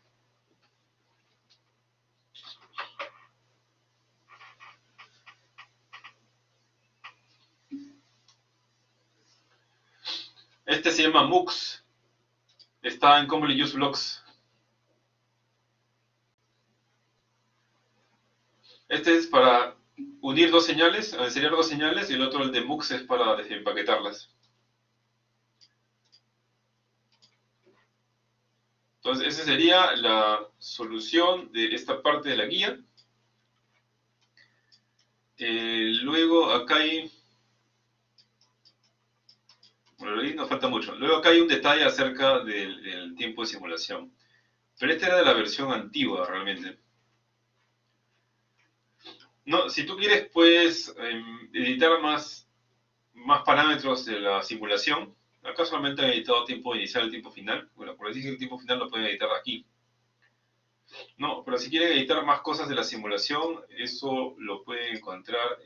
Este se llama MUX. Está en Commonly Used Blocks. Este es para unir dos señales, enseriar dos señales, y el otro, el de MUX, es para desempaquetarlas. Entonces, esa sería la solución de esta parte de la guía. Luego acá hay... Bueno, ahí nos falta mucho. Luego acá hay un detalle acerca del tiempo de simulación. Pero esta era de la versión antigua, realmente. No, si tú quieres, puedes editar más parámetros de la simulación. Acá solamente han editado tiempo inicial y tiempo final. Bueno, por decir que el tiempo final lo pueden editar aquí. No, pero si quieren editar más cosas de la simulación, eso lo pueden encontrar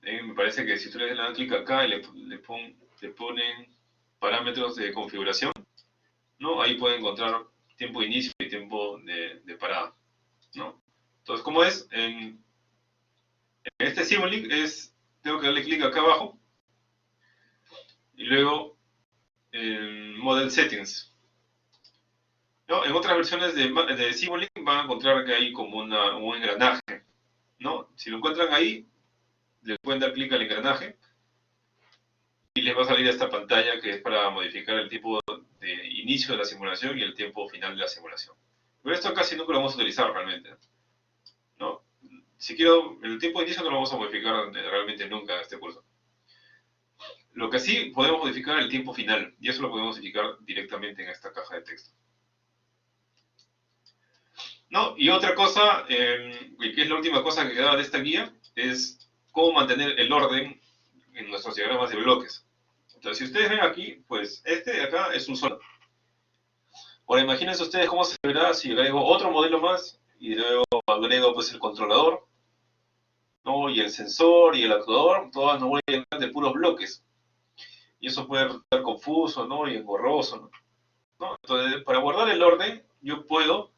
me parece que si ustedes le dan clic acá y le ponen parámetros de configuración, ¿no? Ahí pueden encontrar tiempo de inicio y tiempo de parada, ¿no? Entonces, ¿cómo es? En este Simulink tengo que darle clic acá abajo y luego en Model Settings. ¿No? En otras versiones de Simulink van a encontrar que hay como un engranaje, ¿no? Si lo encuentran ahí, le pueden dar clic al engranaje y les va a salir esta pantalla que es para modificar el tiempo de inicio de la simulación y el tiempo final de la simulación. Pero esto casi nunca lo vamos a utilizar realmente, ¿no? Si quiero, el tiempo de inicio no lo vamos a modificar realmente nunca en este curso. Lo que sí, podemos modificar el tiempo final, y eso lo podemos modificar directamente en esta caja de texto. No, y otra cosa, que es la última cosa que queda de esta guía, es cómo mantener el orden en nuestros diagramas de bloques. Entonces, si ustedes ven aquí, pues este de acá es un solo. Ahora, imagínense ustedes cómo se verá si agrego otro modelo más y luego agrego pues el controlador, ¿no? Y el sensor y el actuador, todas nos voy a llenar de puros bloques. Y eso puede resultar confuso, ¿no? Y engorroso, ¿no? Entonces, para guardar el orden, yo puedo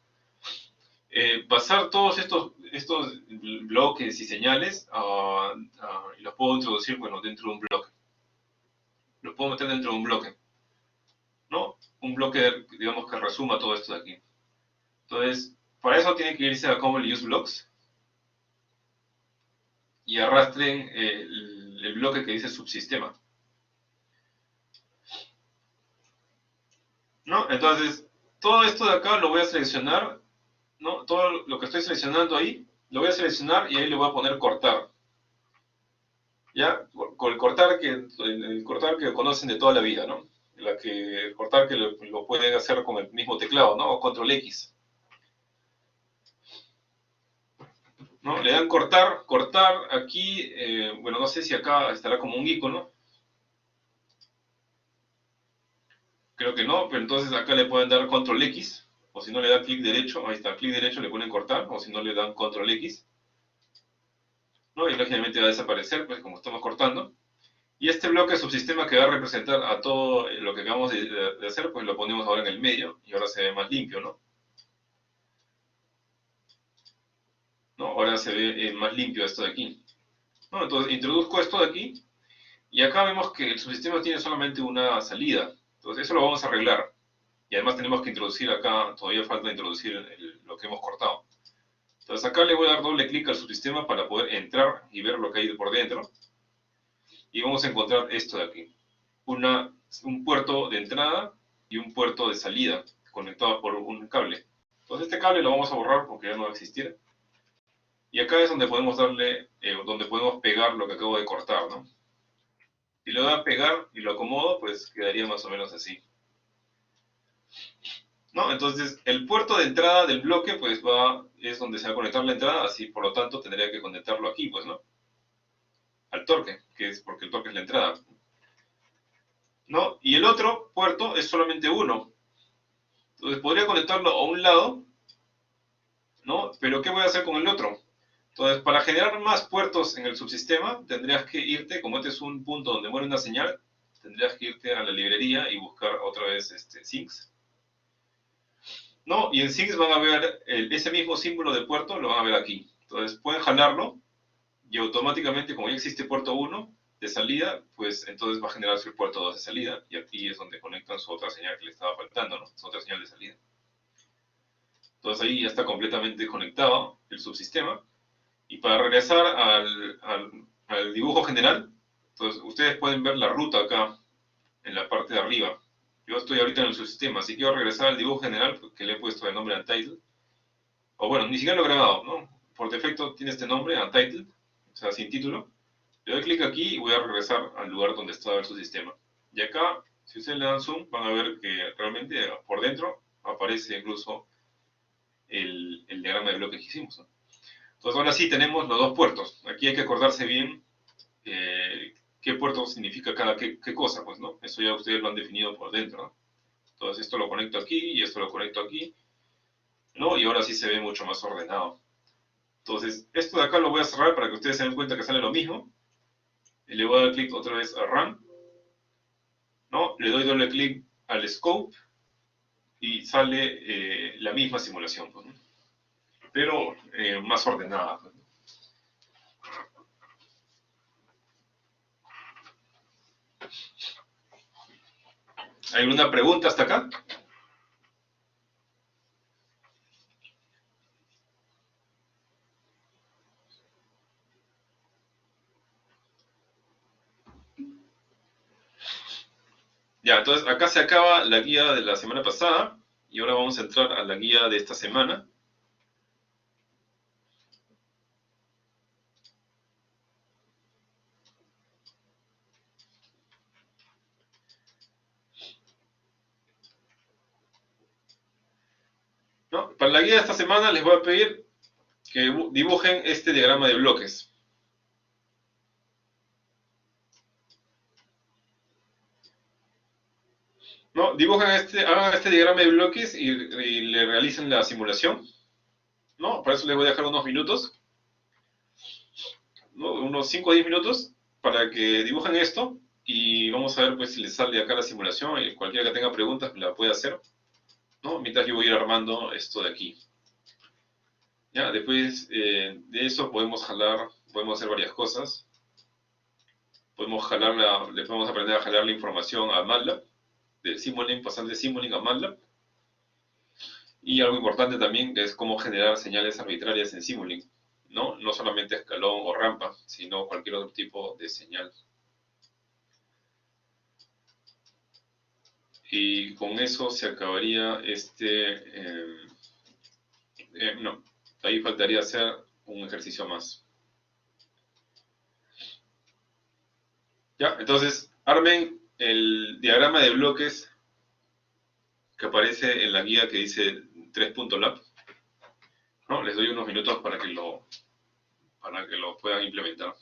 pasar todos estos bloques y señales y los puedo introducir, bueno, dentro de un bloque. Los puedo meter dentro de un bloque, ¿no? Un bloque, digamos, que resuma todo esto de aquí. Entonces, para eso tienen que irse a Common Use Blocks y arrastren el bloque que dice subsistema, ¿no? Entonces, todo esto de acá lo voy a seleccionar, ¿no? Todo lo que estoy seleccionando ahí, lo voy a seleccionar y ahí le voy a poner cortar. ¿Ya? Con el cortar que conocen de toda la vida, ¿no? El cortar que lo pueden hacer con el mismo teclado, ¿no? O control X. ¿No? Le dan cortar, aquí, bueno, no sé si acá estará como un icono. Creo que no, pero entonces acá le pueden dar control X, o si no le dan clic derecho, ahí está, clic derecho le ponen cortar, o si no le dan control X, ¿no? Y lógicamente va a desaparecer, pues como estamos cortando. Y este bloque subsistema que va a representar a todo lo que acabamos de hacer, pues lo ponemos ahora en el medio, y ahora se ve más limpio, ¿no? ¿No? Ahora se ve más limpio esto de aquí. ¿No? Entonces introduzco esto de aquí, y acá vemos que el subsistema tiene solamente una salida. Entonces eso lo vamos a arreglar. Y además tenemos que introducir acá, todavía falta introducir lo que hemos cortado. Entonces acá le voy a dar doble clic al subsistema para poder entrar y ver lo que hay por dentro. Y vamos a encontrar esto de aquí. Un puerto de entrada y un puerto de salida conectado por un cable. Entonces este cable lo vamos a borrar porque ya no va a existir. Y acá es donde podemos donde podemos pegar lo que acabo de cortar, ¿no? Si le doy a pegar y lo acomodo, pues quedaría más o menos así, ¿no? Entonces, el puerto de entrada del bloque, pues es donde se va a conectar la entrada, así por lo tanto tendría que conectarlo aquí, pues, ¿no? Al torque, que es porque el torque es la entrada, ¿no? Y el otro puerto es solamente uno. Entonces, podría conectarlo a un lado, ¿no? Pero ¿qué voy a hacer con el otro? Entonces, para generar más puertos en el subsistema, tendrías que irte, como este es un punto donde muere una señal, tendrías que irte a la librería y buscar otra vez Sinks. ¿No? Y en Sinks van a ver ese mismo símbolo de puerto, lo van a ver aquí. Entonces, pueden jalarlo y automáticamente, como ya existe puerto 1 de salida, pues entonces va a generarse el puerto 2 de salida y aquí es donde conectan su otra señal que le estaba faltando, ¿no? Su otra señal de salida. Entonces ahí ya está completamente conectado el subsistema. Y para regresar al dibujo general, entonces ustedes pueden ver la ruta acá, en la parte de arriba. Yo estoy ahorita en el subsistema, si quiero regresar al dibujo general, pues, que le he puesto el nombre Untitled, o bueno, ni siquiera lo he grabado, ¿no? Por defecto tiene este nombre, Untitled, o sea, sin título. Le doy clic aquí y voy a regresar al lugar donde estaba el subsistema. Y acá, si ustedes le dan zoom, van a ver que realmente por dentro aparece incluso el diagrama de bloques que hicimos, ¿no? Entonces ahora sí tenemos los dos puertos. Aquí hay que acordarse bien qué puerto significa cada qué cosa, pues, ¿no? Eso ya ustedes lo han definido por dentro, ¿no? Entonces esto lo conecto aquí y esto lo conecto aquí, ¿no? Y ahora sí se ve mucho más ordenado. Entonces, esto de acá lo voy a cerrar para que ustedes se den cuenta que sale lo mismo. Y le voy a dar clic otra vez a Run, ¿no? Le doy doble clic al Scope y sale la misma simulación, pues, ¿no? Pero más ordenada, pues, ¿no? ¿Hay alguna pregunta hasta acá? Ya, entonces acá se acaba la guía de la semana pasada y ahora vamos a entrar a la guía de esta semana. ¿No? Para la guía de esta semana les voy a pedir que dibujen este diagrama de bloques. ¿No? Dibujan hagan este diagrama de bloques y le realicen la simulación. ¿No? Para eso les voy a dejar unos minutos, ¿no? Unos 5 o 10 minutos para que dibujen esto y vamos a ver pues si les sale acá la simulación y cualquiera que tenga preguntas me la puede hacer, ¿no? Mientras yo voy a ir armando esto de aquí. Ya, después de eso podemos hacer varias cosas. Le podemos aprender a jalar la información a MATLAB, de Simulink, pasar de Simulink a MATLAB. Y algo importante también que es cómo generar señales arbitrarias en Simulink, ¿no? No solamente escalón o rampa, sino cualquier otro tipo de señal. Y con eso se acabaría no, ahí faltaría hacer un ejercicio más. Ya, entonces armen el diagrama de bloques que aparece en la guía que dice 3.lab, ¿no? Les doy unos minutos para que lo puedan implementar.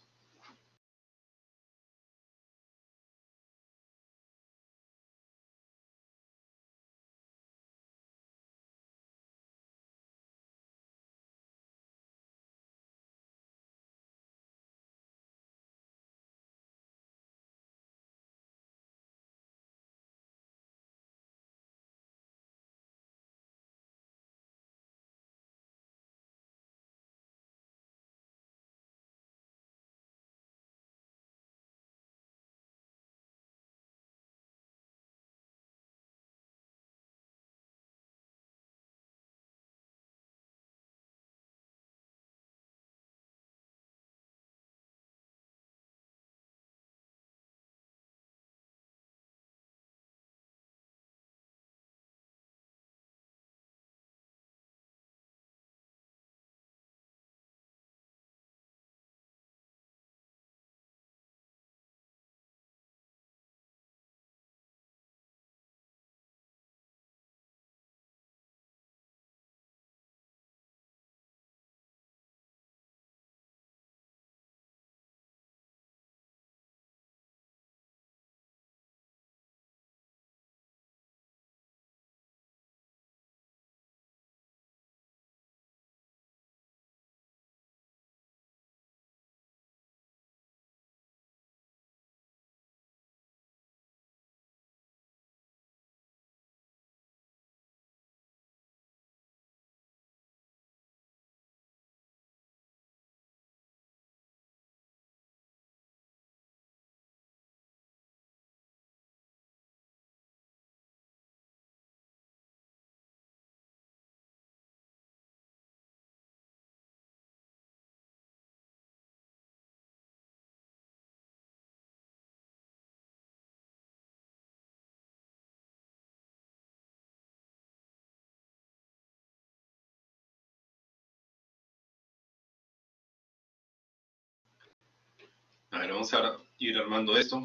A ver, vamos a ir armando esto.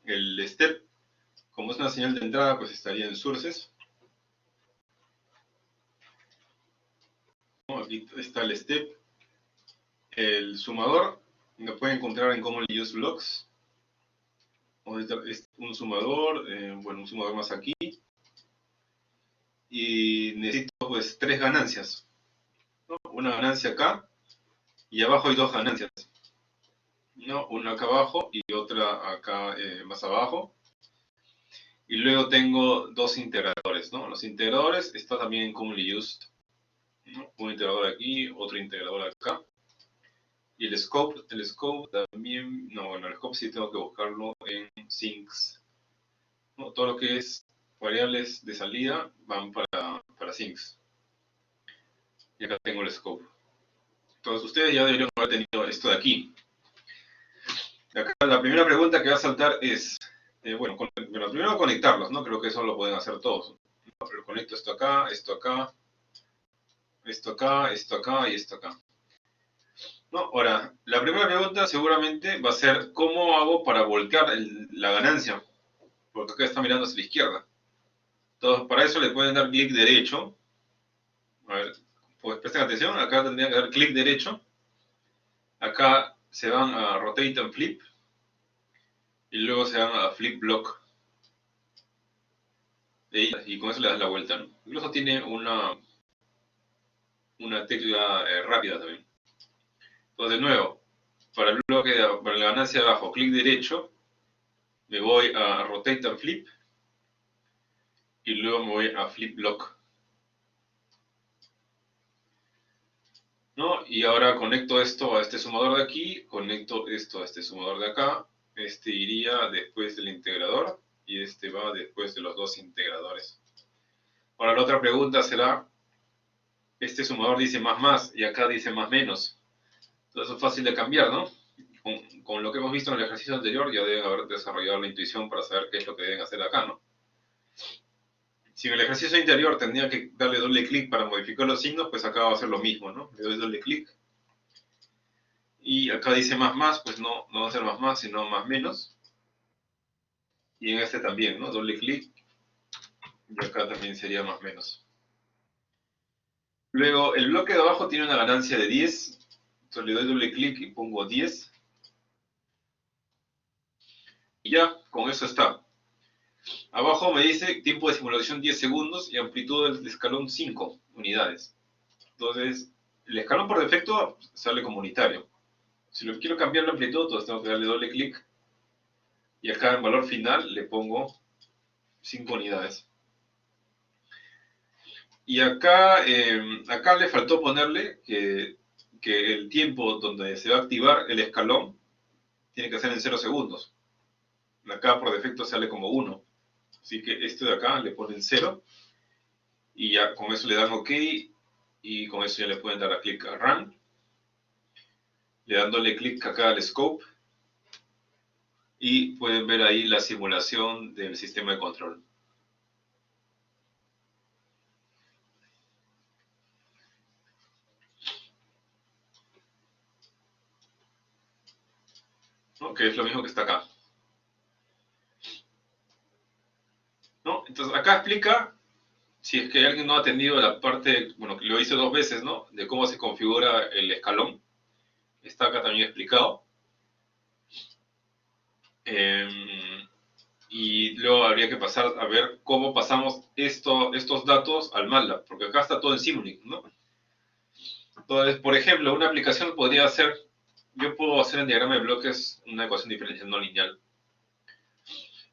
El step, como es una señal de entrada, pues estaría en sources. Aquí está el step. El sumador lo pueden encontrar en Commonly Used Blocks. Es un sumador, bueno, un sumador más aquí. Y necesito pues 3 ganancias, ¿no? Una ganancia acá y abajo hay 2 ganancias, ¿no? Una acá abajo y otra acá más abajo. Y luego tengo 2 integradores, ¿no? Los integradores están también en Commonly Used, ¿no? Un integrador aquí, otro integrador acá. Y el scope también, no, bueno, el scope sí tengo que buscarlo en sinks, ¿no? Todo lo que es variables de salida van para sinks. Y acá tengo el scope. Entonces ustedes ya deberían haber tenido esto de aquí. Acá la primera pregunta que va a saltar es, bueno, primero conectarlos, ¿no? Creo que eso lo pueden hacer todos. Pero conecto esto acá, esto acá, esto acá, esto acá y esto acá. ¿No? Ahora, la primera pregunta seguramente va a ser, ¿cómo hago para volcar la ganancia? Porque acá está mirando hacia la izquierda. Entonces, para eso le pueden dar clic derecho. A ver, pues presten atención, acá tendrían que dar clic derecho. Acá se van a Rotate and Flip. Y luego se van a Flip Block. Y con eso le das la vuelta, ¿no? Incluso tiene una tecla rápida también. Entonces, de nuevo, para el bloque para la ganancia de abajo, clic derecho, me voy a Rotate and Flip y luego me voy a Flip Block, ¿no? Y ahora conecto esto a este sumador de aquí, conecto esto a este sumador de acá, este iría después del integrador y este va después de los 2 integradores. Ahora la otra pregunta será, este sumador dice más y acá dice más menos. Entonces es fácil de cambiar, ¿no? Con lo que hemos visto en el ejercicio anterior, ya deben haber desarrollado la intuición para saber qué es lo que deben hacer acá, ¿no? Si en el ejercicio anterior tendría que darle doble clic para modificar los signos, pues acá va a ser lo mismo, ¿no? Le doy doble clic. Y acá dice pues no va a ser más, sino más menos. Y en este también, ¿no? Doble clic. Y acá también sería más menos. Luego, el bloque de abajo tiene una ganancia de 10. Entonces le doy doble clic y pongo 10. Y ya, con eso está. Abajo me dice tiempo de simulación 10 segundos y amplitud del escalón 5 unidades. Entonces, el escalón por defecto sale como unitario. Si lo quiero cambiar la amplitud, entonces tengo que darle doble clic. Y acá en valor final le pongo 5 unidades. Y acá, acá le faltó ponerle que el tiempo donde se va a activar el escalón tiene que ser en 0 segundos. Acá por defecto sale como 1. Así que esto de acá le ponen 0. Y ya con eso le dan OK. Y con eso ya le pueden dar a clic a Run. Le dan doble clic acá al Scope. Y pueden ver ahí la simulación del sistema de control. ¿No? Que es lo mismo que está acá. ¿No? Entonces acá explica, si es que alguien no ha atendido la parte, bueno, que lo hice 2 veces, ¿no? De cómo se configura el escalón. Está acá también explicado. Y luego habría que pasar a ver cómo pasamos estos datos al MATLAB, porque acá está todo en Simulink, ¿no? Entonces, por ejemplo, una aplicación podría ser, yo puedo hacer en diagrama de bloques una ecuación diferencial no lineal.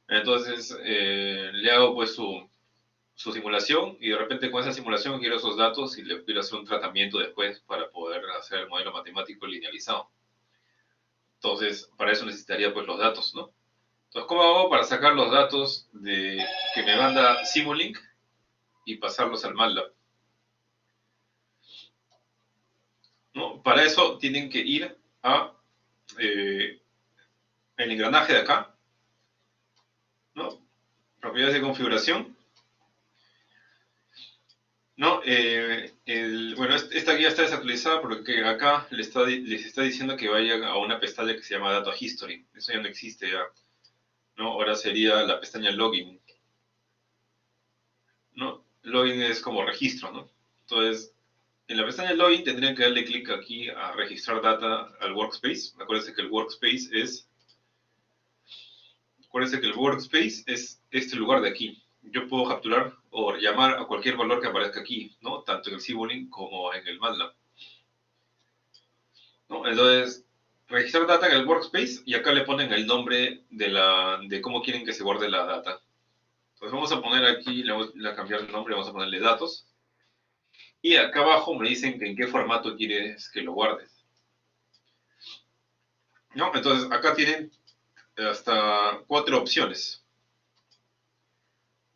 Entonces, le hago pues su simulación y de repente con esa simulación quiero esos datos y le quiero hacer un tratamiento después para poder hacer el modelo matemático linealizado. Entonces, para eso necesitaría pues los datos, ¿no? Entonces, ¿cómo hago para sacar los datos que me manda Simulink y pasarlos al MATLAB? ¿No? Para eso tienen que ir a el engranaje de acá, ¿no? Propiedades de configuración. ¿no? Bueno, esta guía está desactualizada porque acá les está diciendo que vayan a una pestaña que se llama Data History. Eso ya no existe ya, ¿no? Ahora sería la pestaña Login, ¿no? Login es como registro, ¿no? Entonces, en la pestaña Login tendrían que darle clic aquí a registrar data al workspace. Acuérdense que el workspace es este lugar de aquí. Yo puedo capturar o llamar a cualquier valor que aparezca aquí, ¿no? Tanto en el Simulink como en el MATLAB, ¿no? Entonces, registrar data en el workspace y acá le ponen el nombre de cómo quieren que se guarde la data. Entonces vamos a poner aquí, le vamos a cambiar el nombre, vamos a ponerle datos. Y acá abajo me dicen que en qué formato quieres que lo guardes, ¿no? Entonces acá tienen hasta 4 opciones.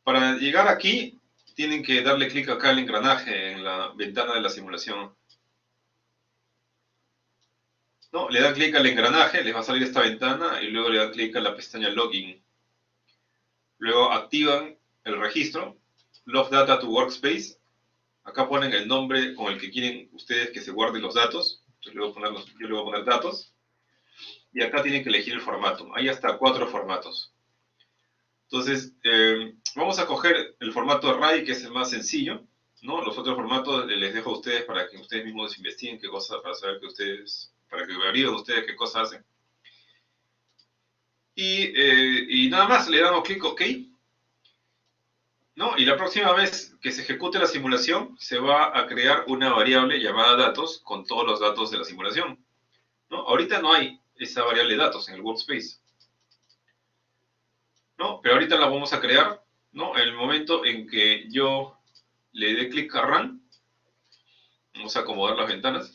Para llegar aquí, tienen que darle clic acá al engranaje en la ventana de la simulación, ¿no? Le dan clic al engranaje, les va a salir esta ventana y luego le dan clic a la pestaña Login. Luego activan el registro, Log Data to Workspace. Acá ponen el nombre con el que quieren ustedes que se guarden los datos. Entonces yo le voy a poner datos. Y acá tienen que elegir el formato. Hay hasta 4 formatos. Entonces, vamos a coger el formato array, que es el más sencillo, ¿no? Los otros formatos les dejo a ustedes para que ustedes mismos investiguen qué cosa, para saber que ustedes, para que averigüen ustedes qué cosas hacen. Y nada más, le damos clic OK, ¿no? Y la próxima vez que se ejecute la simulación, se va a crear una variable llamada datos con todos los datos de la simulación, ¿no? Ahorita no hay esa variable datos en el workspace, ¿no? Pero ahorita la vamos a crear, ¿no? En el momento en que yo le dé clic a Run, vamos a acomodar las ventanas.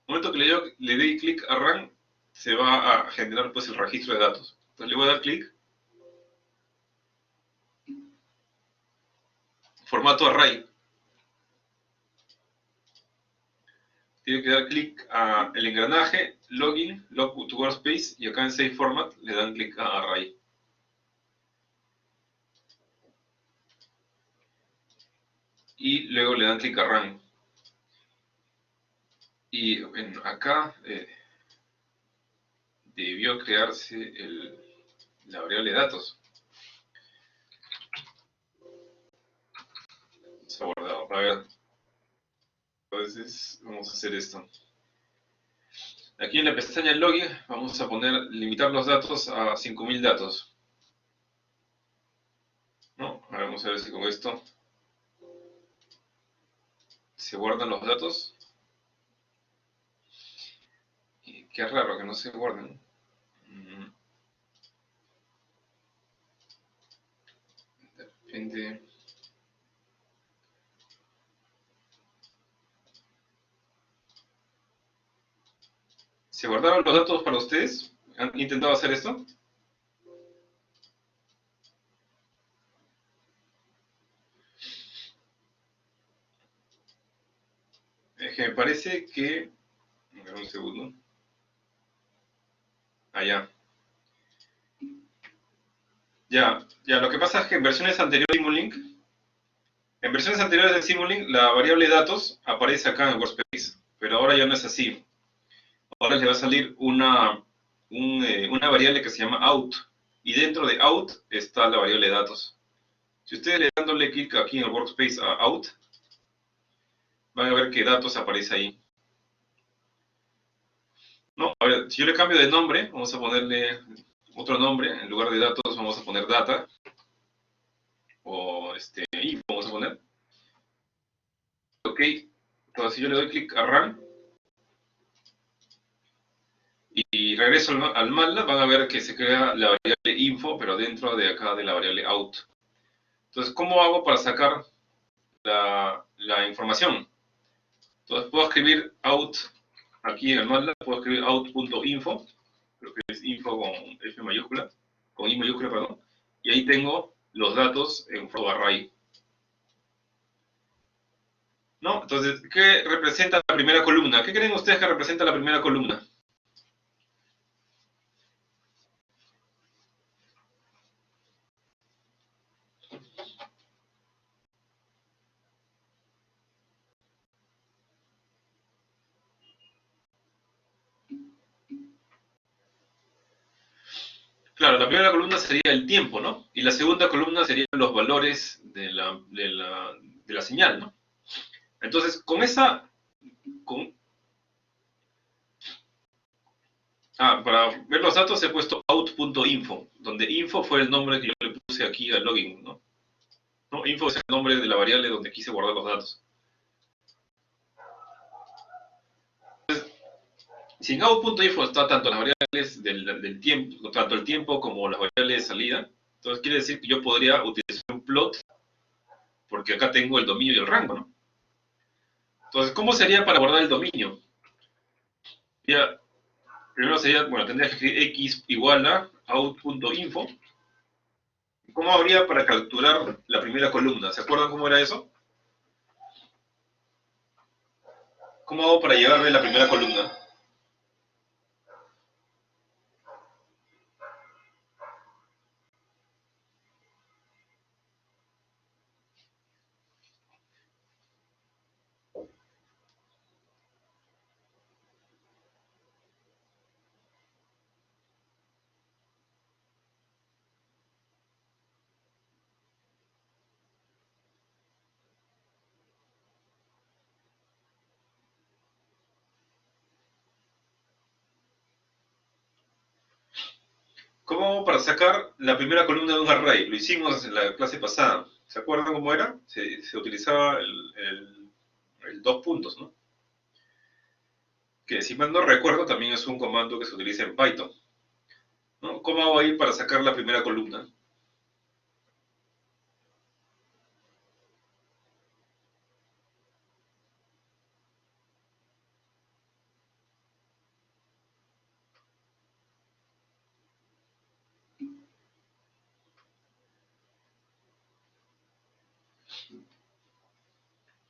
En el momento que le dé clic a Run, se va a generar pues el registro de datos. Entonces le voy a dar clic, formato array. Tiene que dar clic al engranaje, login, log to workspace, y acá en save format le dan clic a array. Y luego le dan clic a run. Y bueno, acá debió crearse la variable de datos. Se ha guardado. A ver, entonces vamos a hacer esto. Aquí en la pestaña login vamos a limitar los datos a 5000 datos, ¿no? Ahora vamos a ver si con esto se guardan los datos. Y qué raro que no se guarden. De repente... ¿Se guardaron los datos para ustedes? ¿Han intentado hacer esto? Es que me parece que... A ver, un segundo. Ya. Ya, lo que pasa es que en versiones anteriores de Simulink, la variable datos aparece acá en Workspace, pero ahora ya no es así. Ahora le va a salir una variable que se llama out, y dentro de out está la variable datos. Si ustedes le dándole clic aquí en el Workspace a out, van a ver que datos aparece ahí. No, a ver, si yo le cambio de nombre, vamos a ponerle otro nombre, en lugar de datos vamos a poner data, o info vamos a poner. Ok, entonces si yo le doy clic a run, y regreso al MATLAB, van a ver que se crea la variable info, pero dentro de acá de la variable out. Entonces, ¿cómo hago para sacar la información? Entonces, puedo escribir out aquí en el MATLAB, puedo escribir out.info, creo que es info con F mayúscula, con I mayúscula, perdón, y ahí tengo los datos en formato array, ¿no? Entonces, ¿qué representa la primera columna? ¿Qué creen ustedes que representa la primera columna? Claro, la primera columna sería el tiempo, ¿no? Y la segunda columna serían los valores de la señal, ¿no? Entonces, con- para ver los datos he puesto out.info, donde info fue el nombre que yo le puse aquí al login, ¿no? ¿No? Info es el nombre de la variable donde quise guardar los datos. Si en out.info está tanto las variables del tiempo, tanto el tiempo como las variables de salida, entonces quiere decir que yo podría utilizar un plot, porque acá tengo el dominio y el rango, ¿no? Entonces, ¿cómo sería para guardar el dominio? Ya, primero sería, bueno, tendría que escribir x igual a out.info. ¿Cómo habría para capturar la primera columna? ¿Se acuerdan cómo era eso? ¿Cómo hago para llegarle la primera columna? ¿Cómo hago para sacar la primera columna de un array? Lo hicimos en la clase pasada. ¿Se acuerdan cómo era? Se utilizaba el dos puntos, ¿no? Que si mal no recuerdo también es un comando que se utiliza en Python, ¿no? ¿Cómo hago ahí para sacar la primera columna?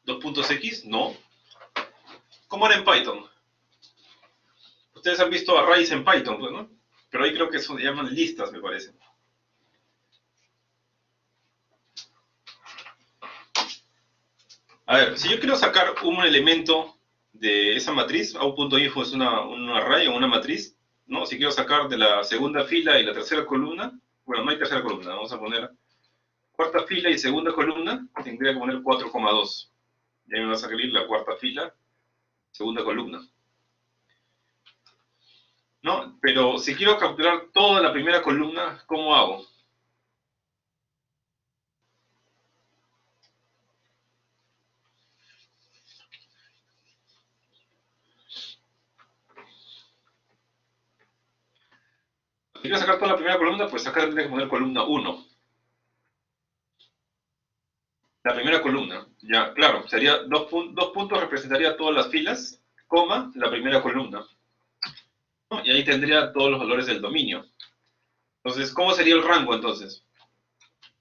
¿Dos puntos X? No. ¿Cómo era en Python? Ustedes han visto arrays en Python, pues, ¿no? Pero ahí creo que se llaman listas, me parece. A ver, si yo quiero sacar un elemento de esa matriz, out.info es un array o una matriz, ¿no? Si quiero sacar de la segunda fila y la tercera columna, bueno, no hay tercera columna, vamos a poner cuarta fila y segunda columna, tendría que poner 4,2. Y ahí me va a salir la cuarta fila, segunda columna, ¿no? Pero si quiero capturar toda la primera columna, ¿cómo hago? Si quiero sacar toda la primera columna, pues acá tendría que poner columna 1. La primera columna, ya, claro, sería dos puntos representaría todas las filas, coma, la primera columna, ¿no? Y ahí tendría todos los valores del dominio. Entonces, ¿cómo sería el rango entonces?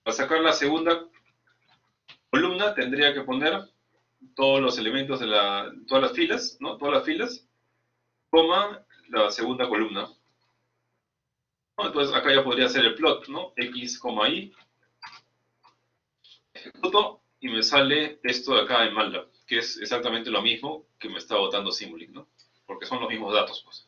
Para sacar la segunda columna tendría que poner todos los elementos de todas las filas, ¿no? Todas las filas, coma, la segunda columna, ¿no? Entonces acá ya podría ser el plot, ¿no? X, y, ejecuto y me sale esto de acá en MATLAB, que es exactamente lo mismo que me está botando Simulink, ¿no? Porque son los mismos datos, pues.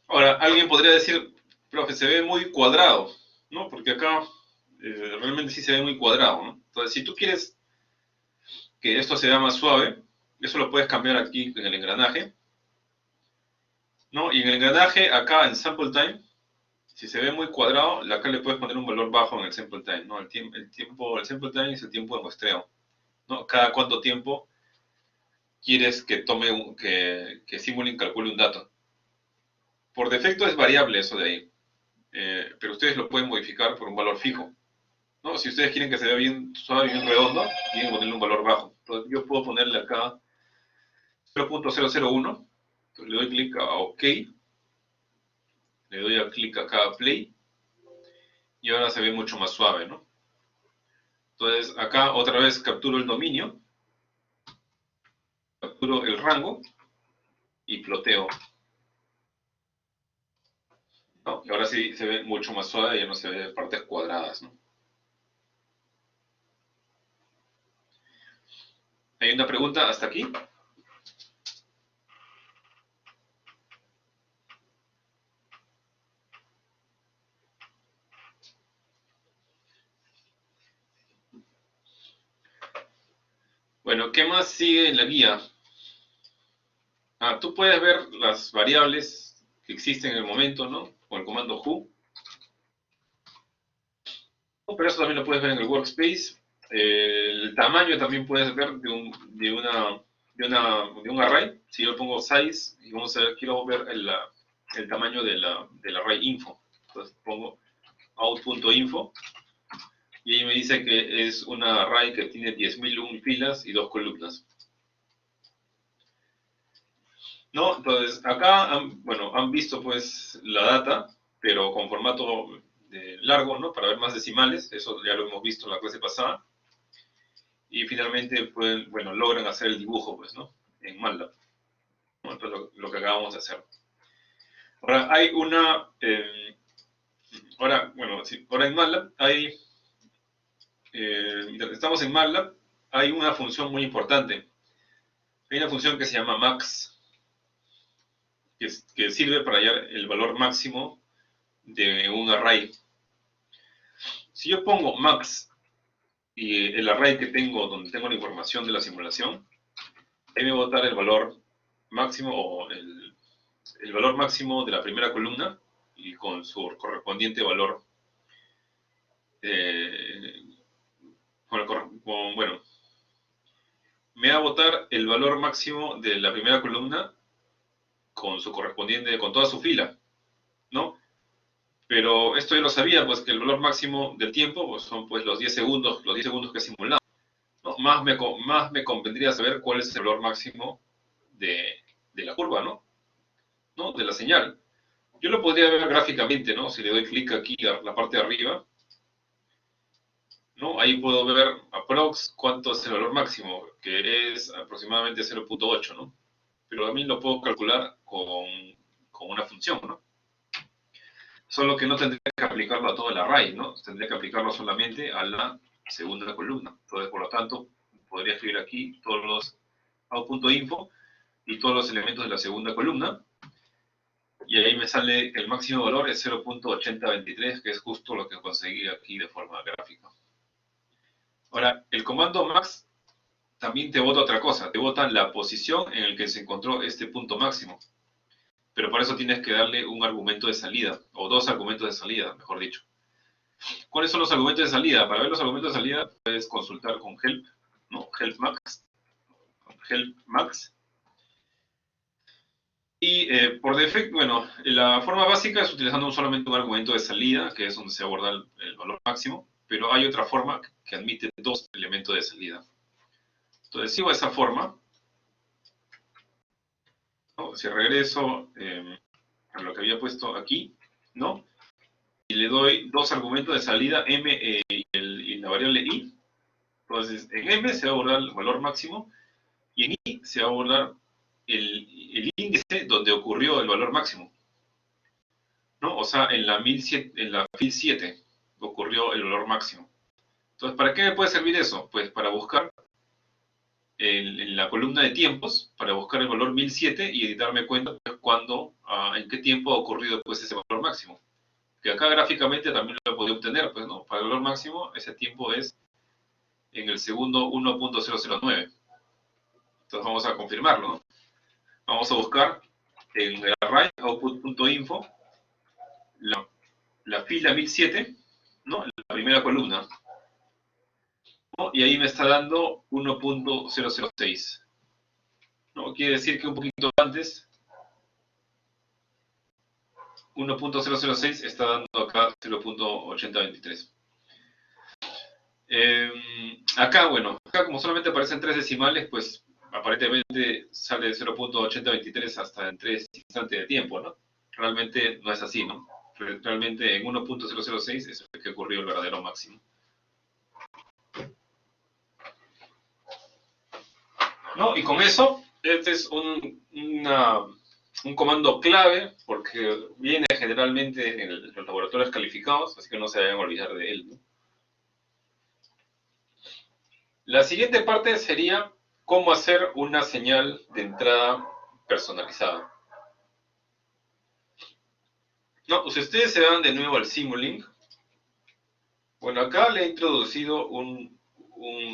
Ahora, alguien podría decir, profe, se ve muy cuadrado, ¿no? Porque acá realmente sí se ve muy cuadrado, ¿no? Entonces, si tú quieres que esto sea más suave, eso lo puedes cambiar aquí en el engranaje, ¿no? Y en el engranaje, acá en sample time, si se ve muy cuadrado, acá le puedes poner un valor bajo en el sample time, ¿no? El sample time es el tiempo de muestreo, ¿no? Cada cuánto tiempo quieres que que Simulink calcule un dato. Por defecto es variable eso de ahí, pero ustedes lo pueden modificar por un valor fijo, ¿no? Si ustedes quieren que se vea bien suave y bien redondo, tienen que ponerle un valor bajo. Entonces yo puedo ponerle acá 0.001, le doy clic a OK, le doy a clic acá a Play, y ahora se ve mucho más suave, ¿no? Entonces acá otra vez capturo el dominio, capturo el rango y ploteo. Y ahora sí se ve mucho más suave, ya no se ve partes cuadradas, ¿no? ¿Hay una pregunta hasta aquí? Bueno, ¿qué más sigue en la guía? Tú puedes ver las variables que existen en el momento, ¿no? Con el comando who. Pero eso también lo puedes ver en el workspace. El tamaño también puedes ver de un array. Si yo pongo size y vamos a ver, quiero ver el tamaño del array info. Entonces pongo out.info y ahí me dice que es una array que tiene 10.001 filas y 2 columnas. ¿No? Entonces, acá, han visto pues la data, pero con formato largo, ¿no? Para ver más decimales, eso ya lo hemos visto en la clase pasada. Y finalmente, pues, logran hacer el dibujo, pues, ¿no? En MATLAB. ¿No? Entonces, lo que acabamos de hacer. Ahora, hay una... ahora en MATLAB hay... estamos en MATLAB, hay una función muy importante. Hay una función que se llama max, que sirve para hallar el valor máximo de un array. Si yo pongo max y el array que tengo, donde tengo la información de la simulación, ahí me va a dar el valor máximo o el valor máximo de la primera columna y con su correspondiente valor, me va a botar el valor máximo de la primera columna con su correspondiente, con toda su fila, ¿no? Pero esto yo lo sabía, pues que el valor máximo del tiempo pues, son pues los 10 segundos que he simulado. ¿No? Más me convendría saber cuál es el valor máximo de la curva, ¿no? De la señal. Yo lo podría ver gráficamente, ¿no? Si le doy clic aquí a la parte de arriba, ¿no? Ahí puedo ver aprox cuánto es el valor máximo, que es aproximadamente 0.8, ¿no? Pero también lo puedo calcular con una función, ¿no? Solo que no tendría que aplicarlo a todo el array, ¿no? Tendría que aplicarlo solamente a la segunda columna. Entonces, por lo tanto, podría escribir aquí todos los out.info y todos los elementos de la segunda columna. Y ahí me sale que el máximo valor es 0.8023, que es justo lo que conseguí aquí de forma gráfica. Ahora, el comando max también te bota otra cosa. Te bota la posición en la que se encontró este punto máximo. Pero para eso tienes que darle un argumento de salida, o dos argumentos de salida, mejor dicho. ¿Cuáles son los argumentos de salida? Para ver los argumentos de salida puedes consultar con help, ¿no? Help max. Y por defecto, la forma básica es utilizando solamente un argumento de salida, que es donde se aborda el valor máximo, pero hay otra forma que admite dos elementos de salida. Entonces sigo esa forma, ¿no? Si regreso a lo que había puesto aquí, ¿no? Y le doy dos argumentos de salida, m y la variable i. Entonces, en m se va a abordar el valor máximo y en i se va a abordar el índice donde ocurrió el valor máximo, ¿no? O sea, en la fil 7 ocurrió el valor máximo. Entonces, ¿para qué me puede servir eso? Pues para buscar en la columna de tiempos, para buscar el valor 1007 y darme cuenta pues, en qué tiempo ha ocurrido pues, ese valor máximo. Que acá gráficamente también lo he podido obtener, pues, ¿no? Para el valor máximo, ese tiempo es en el segundo 1.009. Entonces vamos a confirmarlo, ¿no? Vamos a buscar en el array output.info la fila 1007, ¿no? La primera columna, ¿no? Y ahí me está dando 1.006, ¿no? Quiere decir que un poquito antes 1.006 está dando acá 0.8023. Acá como solamente aparecen tres decimales, pues aparentemente sale 0.8023 hasta en 3 instantes de tiempo, ¿no? Realmente no es así, ¿no? Realmente en 1.006 es el que ocurrió el verdadero máximo. ¿No? Y con eso, esta es una un comando clave, porque viene generalmente en los laboratorios calificados, así que no se vayan a olvidar de él, ¿no? La siguiente parte sería cómo hacer una señal de entrada personalizada. No, si ustedes se van de nuevo al Simulink, bueno, acá le he introducido un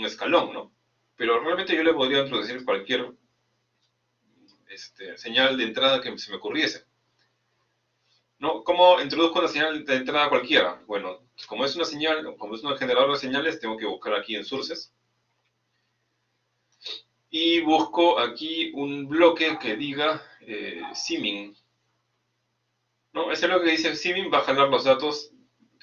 escalón, ¿no? Pero realmente yo le podría introducir cualquier señal de entrada que se me ocurriese. ¿No? ¿Cómo introduzco una señal de entrada cualquiera? Bueno, como es una señal, como es un generador de señales, tengo que buscar aquí en sources. Y busco aquí un bloque que diga Simin. ¿No? Ese bloque que dice Simin va a jalar los datos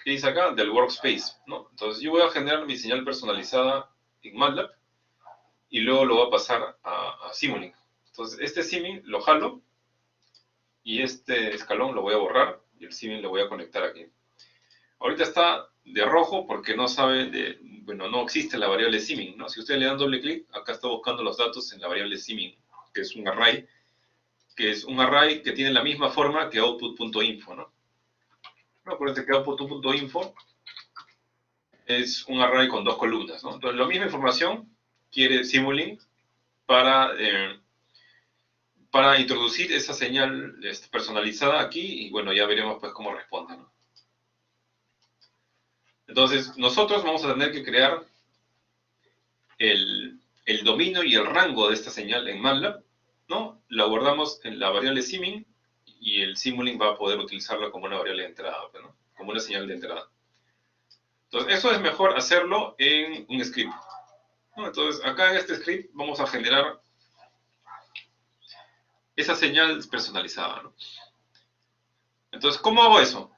que dice acá del workspace, ¿no? Entonces yo voy a generar mi señal personalizada en MATLAB y luego lo voy a pasar a Simulink. Entonces este Simin lo jalo y este escalón lo voy a borrar y el Simin lo voy a conectar aquí. Ahorita está de rojo porque no sabe bueno, no existe la variable Simin, ¿no? Si ustedes le dan doble clic, acá está buscando los datos en la variable Simin, que es un array, que tiene la misma forma que output.info, ¿no? No, acuérdense que output.info es un array con dos columnas, ¿no? Entonces, la misma información quiere Simulink para introducir esa señal personalizada aquí y bueno, ya veremos pues cómo responde, ¿no? Entonces, nosotros vamos a tener que crear el dominio y el rango de esta señal en MATLAB, ¿no? La guardamos en la variable Simin y el Simulink va a poder utilizarla como una variable de entrada, ¿no? Como una señal de entrada. Entonces, eso es mejor hacerlo en un script, ¿no? Entonces, acá en este script vamos a generar esa señal personalizada, ¿no? Entonces, ¿cómo hago eso?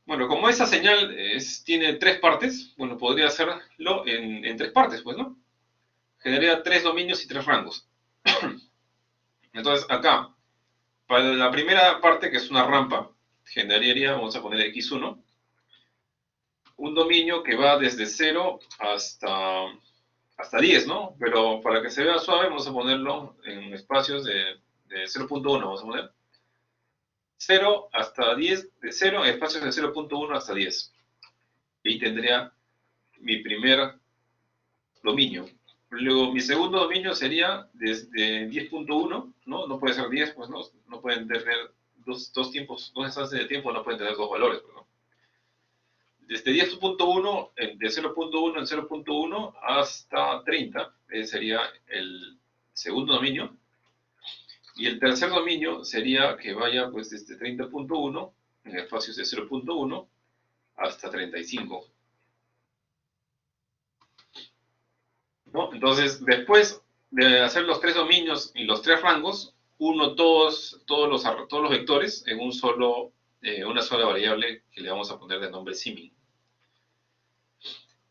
Bueno, como esa señal tiene tres partes, bueno, podría hacerlo en tres partes, pues, ¿no? Generaría tres dominios y tres rangos. Entonces, acá, para la primera parte, que es una rampa, generaría, vamos a poner x1, un dominio que va desde 0 hasta 10, ¿no? Pero para que se vea suave, vamos a ponerlo en espacios de 0.1, vamos a poner. 0 hasta 10, de 0 en espacios de 0.1 hasta 10. Y tendría mi primer dominio. Luego, mi segundo dominio sería desde 10.1, ¿no? No puede ser 10, pues no, no pueden tener dos tiempos, dos instancias de tiempo, no pueden tener dos valores, pues, ¿no? Desde 10.1, de 0.1 en 0.1 hasta 30, sería el segundo dominio. Y el tercer dominio sería que vaya pues desde 30.1 en espacios de 0.1 hasta 35. ¿No? Entonces, después de hacer los tres dominios y los tres rangos, uno todos los vectores en una sola variable que le vamos a poner de nombre Simin.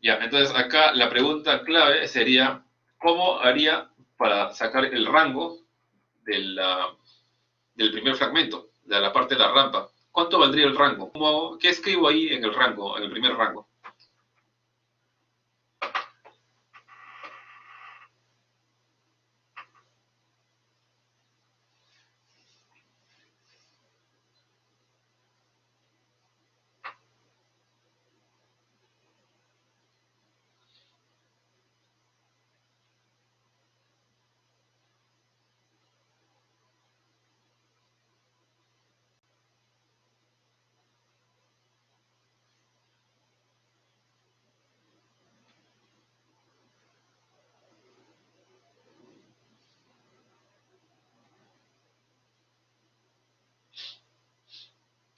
Ya, entonces acá la pregunta clave sería, ¿cómo haría para sacar el rango del primer fragmento, de la parte de la rampa? ¿Cuánto valdría el rango? ¿Qué escribo ahí en el rango, en el primer rango?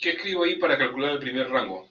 ¿Qué escribo ahí para calcular el primer rango?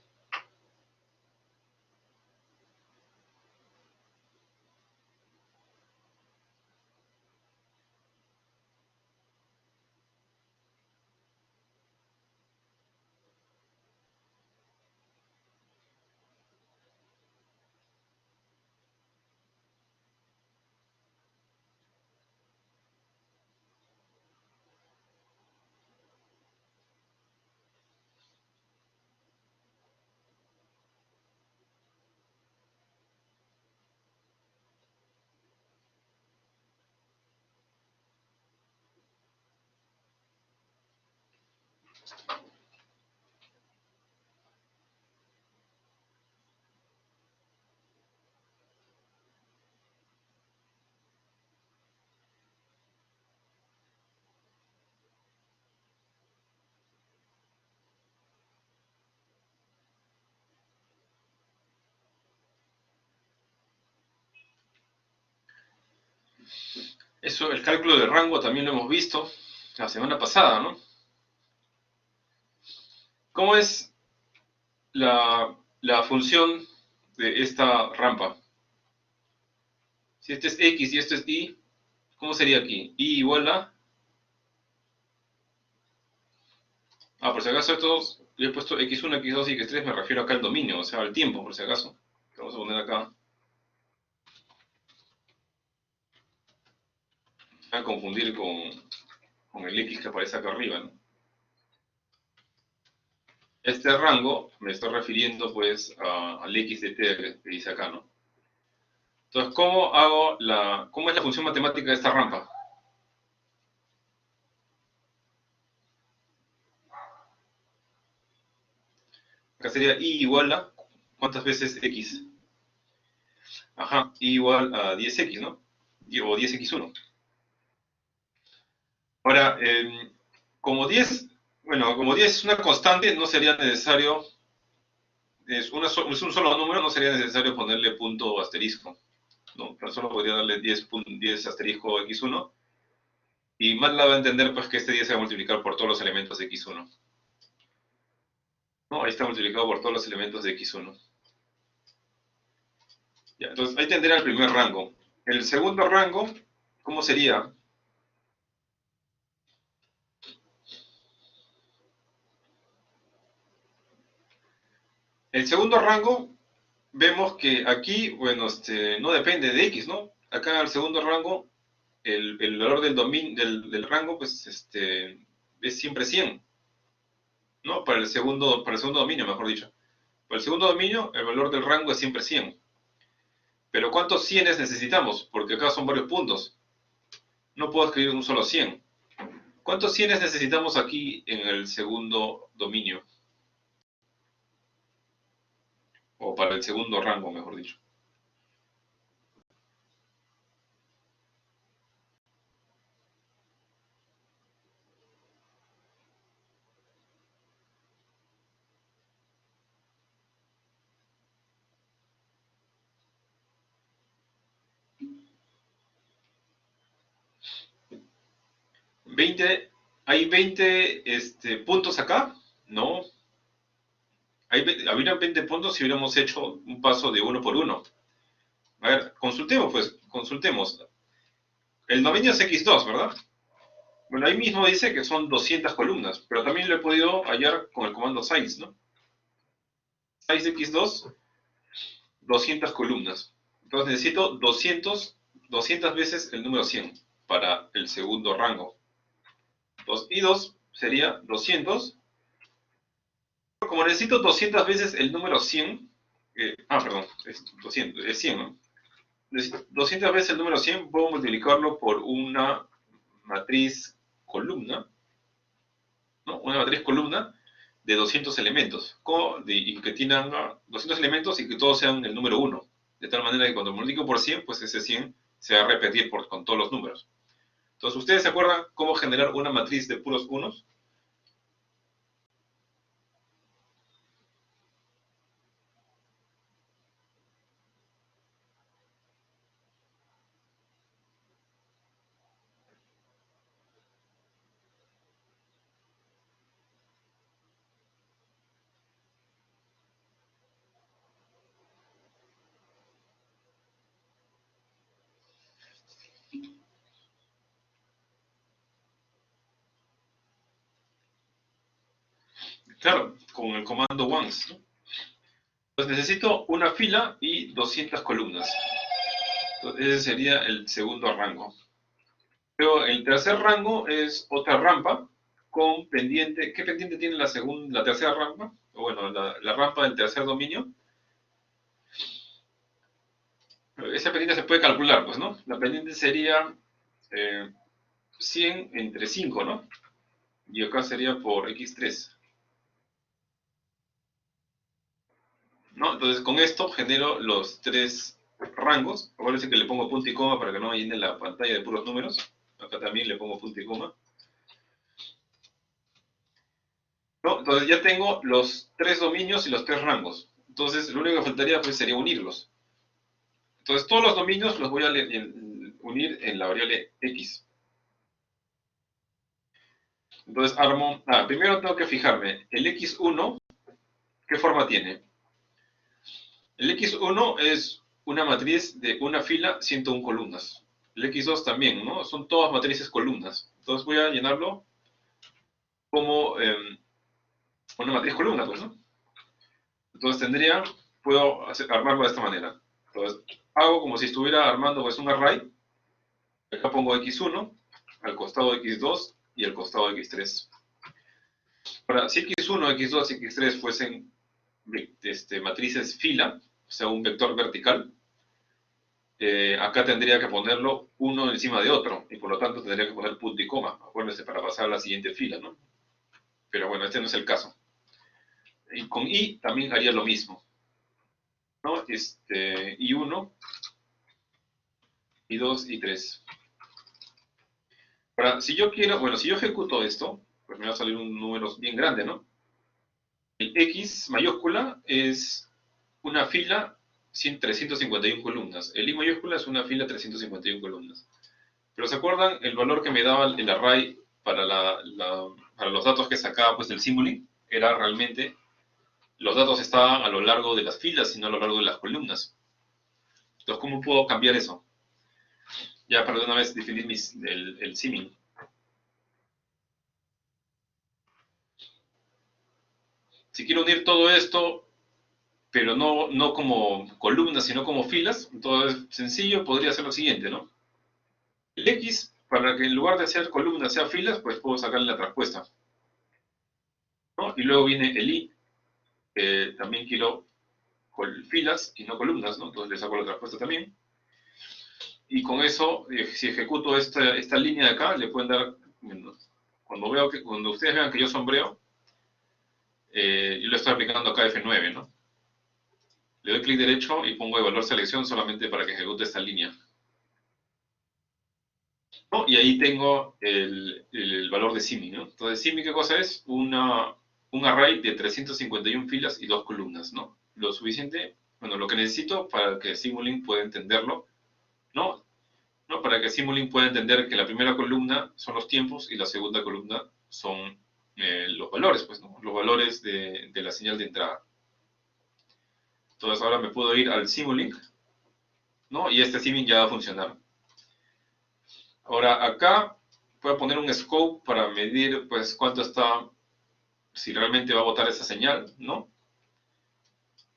Eso, el cálculo de rango también lo hemos visto la semana pasada, ¿no? ¿Cómo es la función de esta rampa? Si este es x y esto es y, ¿cómo sería aquí? Y igual a... por si acaso estos, yo he puesto x1, x2 y x3, me refiero acá al dominio, o sea, al tiempo, por si acaso. Vamos a poner acá. A confundir con el x que aparece acá arriba, ¿no? Este rango me estoy refiriendo pues al x de t que dice acá, ¿no? Entonces, ¿cómo es la función matemática de esta rampa? Acá sería y igual a, ¿cuántas veces x? Ajá, y igual a 10x, ¿no? O 10x1. Ahora, como 10 es una constante, no sería necesario, es un solo número, no sería necesario ponerle punto o asterisco, ¿no? Pero solo podría darle 10 asterisco x1, y MATLAB va a entender pues que este 10 se va a multiplicar por todos los elementos de x1. ¿No? Ahí está multiplicado por todos los elementos de x1. Ya, entonces ahí tendría el primer rango. El segundo rango, ¿cómo sería? El segundo rango, vemos que aquí, bueno, no depende de x, ¿no? Acá en el segundo rango, el valor del rango, pues, es siempre 100, ¿no? Para el segundo dominio, mejor dicho. Para el segundo dominio, el valor del rango es siempre 100. Pero ¿cuántos 100 necesitamos? Porque acá son varios puntos. No puedo escribir un solo 100. ¿Cuántos 100 necesitamos aquí en el segundo dominio? O para el segundo rango, mejor dicho. ¿Hay 20 puntos acá? No. Habrían 20 puntos si hubiéramos hecho un paso de uno por uno. A ver, consultemos, pues, consultemos. El dominio es x2, ¿verdad? Bueno, ahí mismo dice que son 200 columnas, pero también lo he podido hallar con el comando size, ¿no? Size x2, 200 columnas. Entonces necesito 200 veces el número 100 para el segundo rango. 2 sería 200. Como necesito 200 veces el número 100, perdón, es 200, es 100, ¿no? 200 veces el número 100, puedo multiplicarlo por una matriz columna, ¿no? Una matriz columna de 200 elementos, y que tengan 200 elementos y que todos sean el número 1. De tal manera que cuando multiplico por 100, pues ese 100 se va a repetir con todos los números. Entonces, ¿ustedes se acuerdan cómo generar una matriz de puros unos? Claro, con el comando once, ¿no? Pues necesito una fila y 200 columnas. Entonces, ese sería el segundo rango. Luego, el tercer rango es otra rampa con pendiente. ¿Qué pendiente tiene la tercera rampa? O bueno, la rampa del tercer dominio. Esa pendiente se puede calcular, pues, ¿no? La pendiente sería 100 entre 5, ¿no? Y acá sería por x3, ¿no? Entonces, con esto genero los tres rangos. Acuérdense que le pongo punto y coma para que no me llene la pantalla de puros números. Acá también le pongo punto y coma, ¿no? Entonces ya tengo los tres dominios y los tres rangos. Entonces, lo único que faltaría pues sería unirlos. Entonces, todos los dominios los voy a unir en la variable x. Entonces armo, primero tengo que fijarme, el x1, ¿qué forma tiene? El x1 es una matriz de una fila, 101 columnas. El x2 también, ¿no? Son todas matrices columnas. Entonces voy a llenarlo como una matriz columna, pues, ¿no? Entonces puedo armarlo de esta manera. Entonces hago como si estuviera armando pues un array. Acá pongo x1, al costado x2 y al costado x3. Ahora, si x1, x2 y x3 fuesen matrices fila, o sea, un vector vertical, acá tendría que ponerlo uno encima de otro, y por lo tanto tendría que poner punto y coma, acuérdense, para pasar a la siguiente fila, ¿no? Pero bueno, este no es el caso. Y con i también haría lo mismo, ¿no? I1, I2, I3. Ahora, si yo quiero, bueno, si yo ejecuto esto, pues me va a salir un número bien grande, ¿no? El X mayúscula es una fila 351 columnas. El I mayúscula es una fila 351 columnas. Pero ¿se acuerdan el valor que me daba el array para, para los datos que sacaba pues del Simulink? Era realmente, los datos estaban a lo largo de las filas y no a lo largo de las columnas. Entonces, ¿cómo puedo cambiar eso? Ya para de una vez definir el Simulink. Si quiero unir todo esto, pero no como columnas, sino como filas, entonces sencillo, podría ser lo siguiente, ¿no? El X, para que en lugar de ser columnas sea filas, pues puedo sacarle la traspuesta, ¿no? Y luego viene el Y, que también quiero filas y no columnas, ¿no? Entonces le saco la traspuesta también. Y con eso, si ejecuto esta línea de acá, le pueden dar, bueno, cuando ustedes vean que yo sombreo, yo le estoy aplicando acá F9, ¿no? Le doy clic derecho y pongo de valor selección solamente para que ejecute esta línea. ¿No? Y ahí tengo el valor de Simi, ¿no? Entonces, Simi, ¿qué cosa es? Un array de 351 filas y 2 columnas, ¿no? Lo suficiente, bueno, lo que necesito para que Simulink pueda entenderlo, ¿no? ¿No? Para que Simulink pueda entender que la primera columna son los tiempos y la segunda columna son los valores, pues, ¿no? Los valores de la señal de entrada. Entonces, ahora me puedo ir al Simulink, ¿no? Y este Simulink ya va a funcionar. Ahora, acá voy a poner un scope para medir, pues, cuánto está, si realmente va a botar esa señal, ¿no?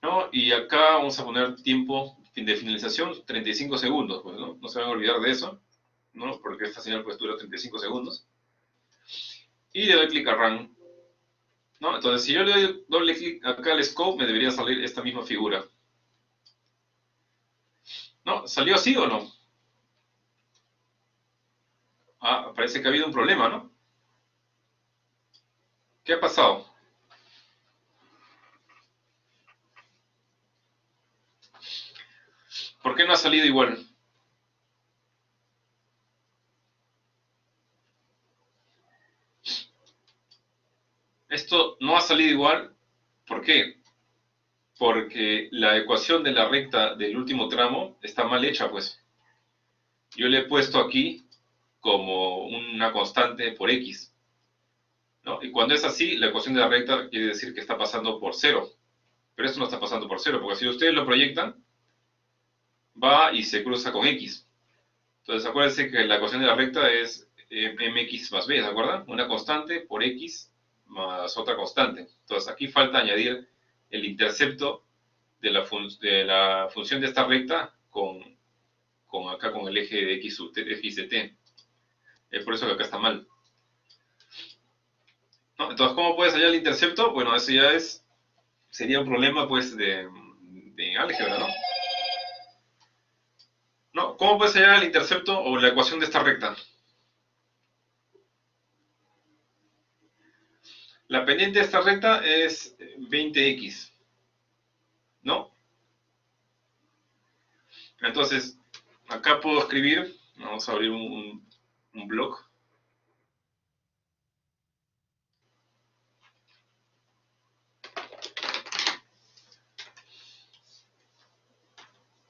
¿No? Y acá vamos a poner tiempo de finalización, 35 segundos, pues, ¿no? No se van a olvidar de eso, ¿no? Porque esta señal, pues, dura 35 segundos. Y le doy clic a Run, ¿no? Entonces, si yo le doy doble clic acá al scope, me debería salir esta misma figura. ¿No? ¿Salió así o no? Ah, parece que ha habido un problema, ¿no? ¿Qué ha pasado? ¿Por qué no ha salido igual? Esto no ha salido igual, ¿por qué? Porque la ecuación de la recta del último tramo está mal hecha, pues. Yo le he puesto aquí como una constante por x, ¿no? Y cuando es así, la ecuación de la recta quiere decir que está pasando por cero. Pero esto no está pasando por cero, porque si ustedes lo proyectan, va y se cruza con x. Entonces, acuérdense que la ecuación de la recta es mx más b, ¿se acuerdan? Una constante por x más otra constante. Entonces, aquí falta añadir el intercepto de la función de esta recta acá con el eje de x de t. Es por eso que acá está mal, ¿no? Entonces, ¿cómo puedes hallar el intercepto? Bueno, eso ya sería un problema, pues, de álgebra, ¿no? ¿No? ¿Cómo puedes hallar el intercepto o la ecuación de esta recta? La pendiente de esta recta es 20x, ¿no? Entonces, acá puedo escribir, vamos a abrir un blog.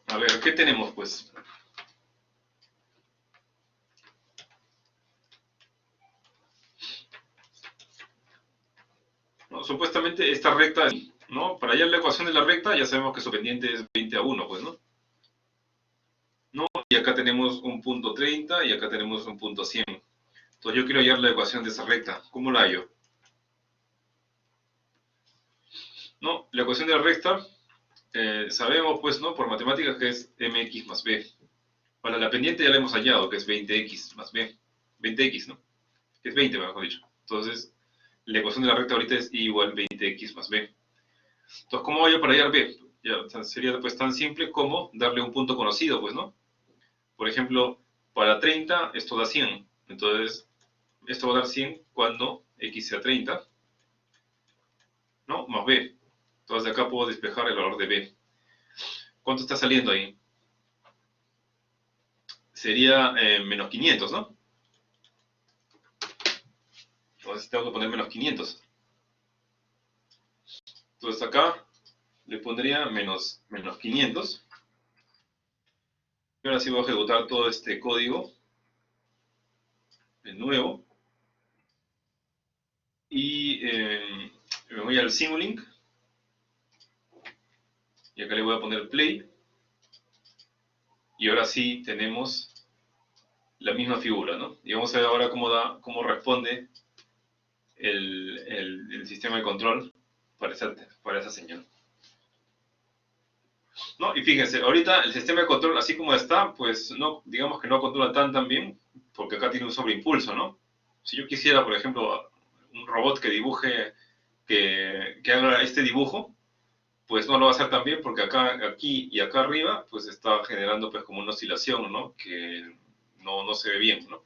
A ver, ¿qué tenemos, pues? supuestamente esta recta, ¿no? Para hallar la ecuación de la recta ya sabemos que su pendiente es 20 a 1, pues, ¿no? ¿No? Y acá tenemos un punto 30 y acá tenemos un punto 100. Entonces yo quiero hallar la ecuación de esa recta. ¿Cómo la hallo? ¿No? La ecuación de la recta, sabemos, pues, ¿no? Por matemáticas que es mx más b. Para la pendiente ya la hemos hallado, que es 20x más b. 20x, ¿no? Que es 20, mejor dicho. Entonces, la ecuación de la recta ahorita es y igual 20x más b. Entonces, ¿cómo hago yo para hallar b? Ya, o sea, sería pues tan simple como darle un punto conocido, pues, ¿no? Por ejemplo, para 30 esto da 100. Entonces, esto va a dar 100 cuando x sea 30, ¿no? Más b. Entonces, de acá puedo despejar el valor de b. ¿Cuánto está saliendo ahí? Sería menos 500, ¿no? Entonces tengo que poner menos 500. Entonces acá le pondría menos 500. Y ahora sí voy a ejecutar todo este código de nuevo. Y me voy al Simulink. Y acá le voy a poner play. Y ahora sí tenemos la misma figura, ¿no? Y vamos a ver ahora cómo responde el sistema de control para esa señal. ¿No? Y fíjense, ahorita el sistema de control, así como está, pues no, digamos que no controla tan bien, porque acá tiene un sobreimpulso, ¿no? Si yo quisiera, por ejemplo, un robot que dibuje, que haga este dibujo, pues no lo va a hacer tan bien porque aquí y acá arriba, pues está generando pues como una oscilación, ¿no? Que no se ve bien, ¿no?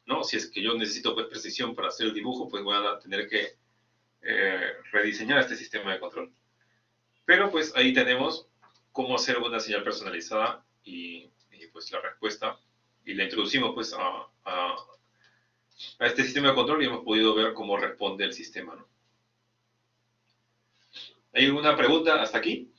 ¿No? Si es que yo necesito pues precisión para hacer el dibujo, pues voy a tener que rediseñar este sistema de control. Pero pues ahí tenemos cómo hacer una señal personalizada y pues la respuesta. Y la introducimos pues a este sistema de control y hemos podido ver cómo responde el sistema, ¿no? ¿Hay alguna pregunta hasta aquí?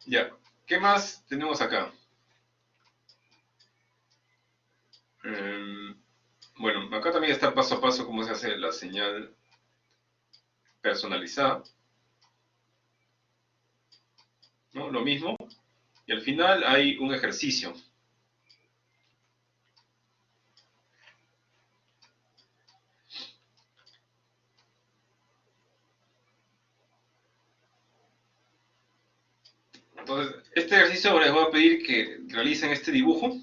Ya. ¿Qué más tenemos acá? Bueno, acá también está paso a paso cómo se hace la señal personalizada, ¿no? Lo mismo. Y al final hay un ejercicio. Entonces, este ejercicio les voy a pedir que realicen este dibujo,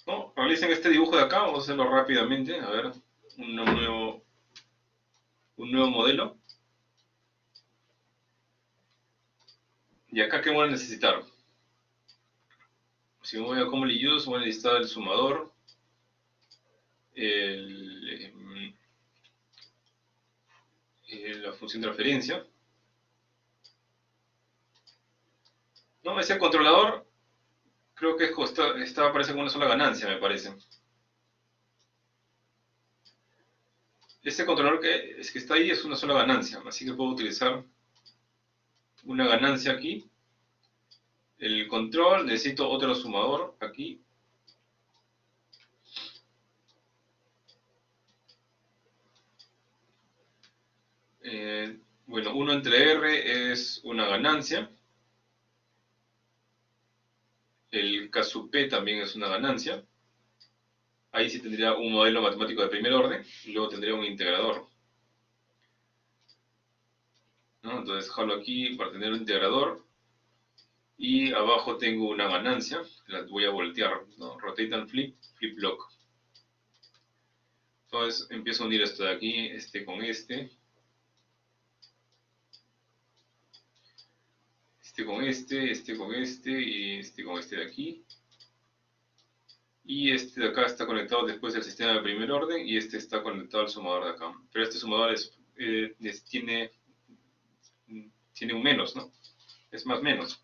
¿no? Realicen este dibujo de acá, vamos a hacerlo rápidamente, a ver, un nuevo modelo. Y acá, ¿qué voy a necesitar? Si me voy a Commonly Use, voy a necesitar el sumador, la función de referencia. No, ese controlador creo que aparece con una sola ganancia, me parece. Este controlador que está ahí es una sola ganancia, así que puedo utilizar una ganancia aquí. El control, necesito otro sumador aquí. Bueno, 1 entre R es una ganancia. El K sub P también es una ganancia. Ahí sí tendría un modelo matemático de primer orden y luego tendría un integrador, ¿no? entonces jalo aquí para tener un integrador. Y abajo tengo una ganancia, la voy a voltear, ¿no? Rotate and flip, flip lock. Entonces empiezo a unir esto de aquí, este con este. Este con este, este con este y este con este de aquí. Y este de acá está conectado después del sistema de primer orden y este está conectado al sumador de acá. Pero este sumador tiene un menos, ¿no? Es más menos.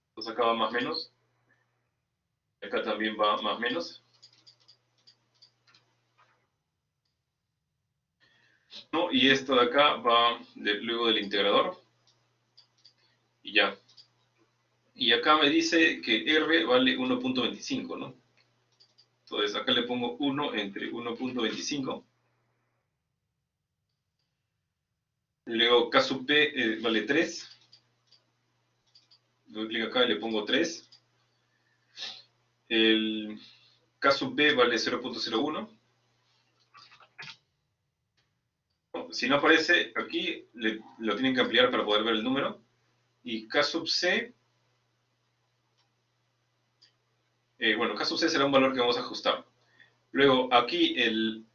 Entonces acá va más menos. Acá también va más menos. ¿No? Y esto de acá va luego del integrador. Y ya. Y acá me dice que R vale 1.25, ¿no? Entonces acá le pongo 1 entre 1.25. Luego K sub P vale 3. Doy clic acá y le pongo 3. El K sub B vale 0.01. Si no aparece aquí, lo tienen que ampliar para poder ver el número. Y K sub C, bueno, K sub C será un valor que vamos a ajustar. Luego, aquí el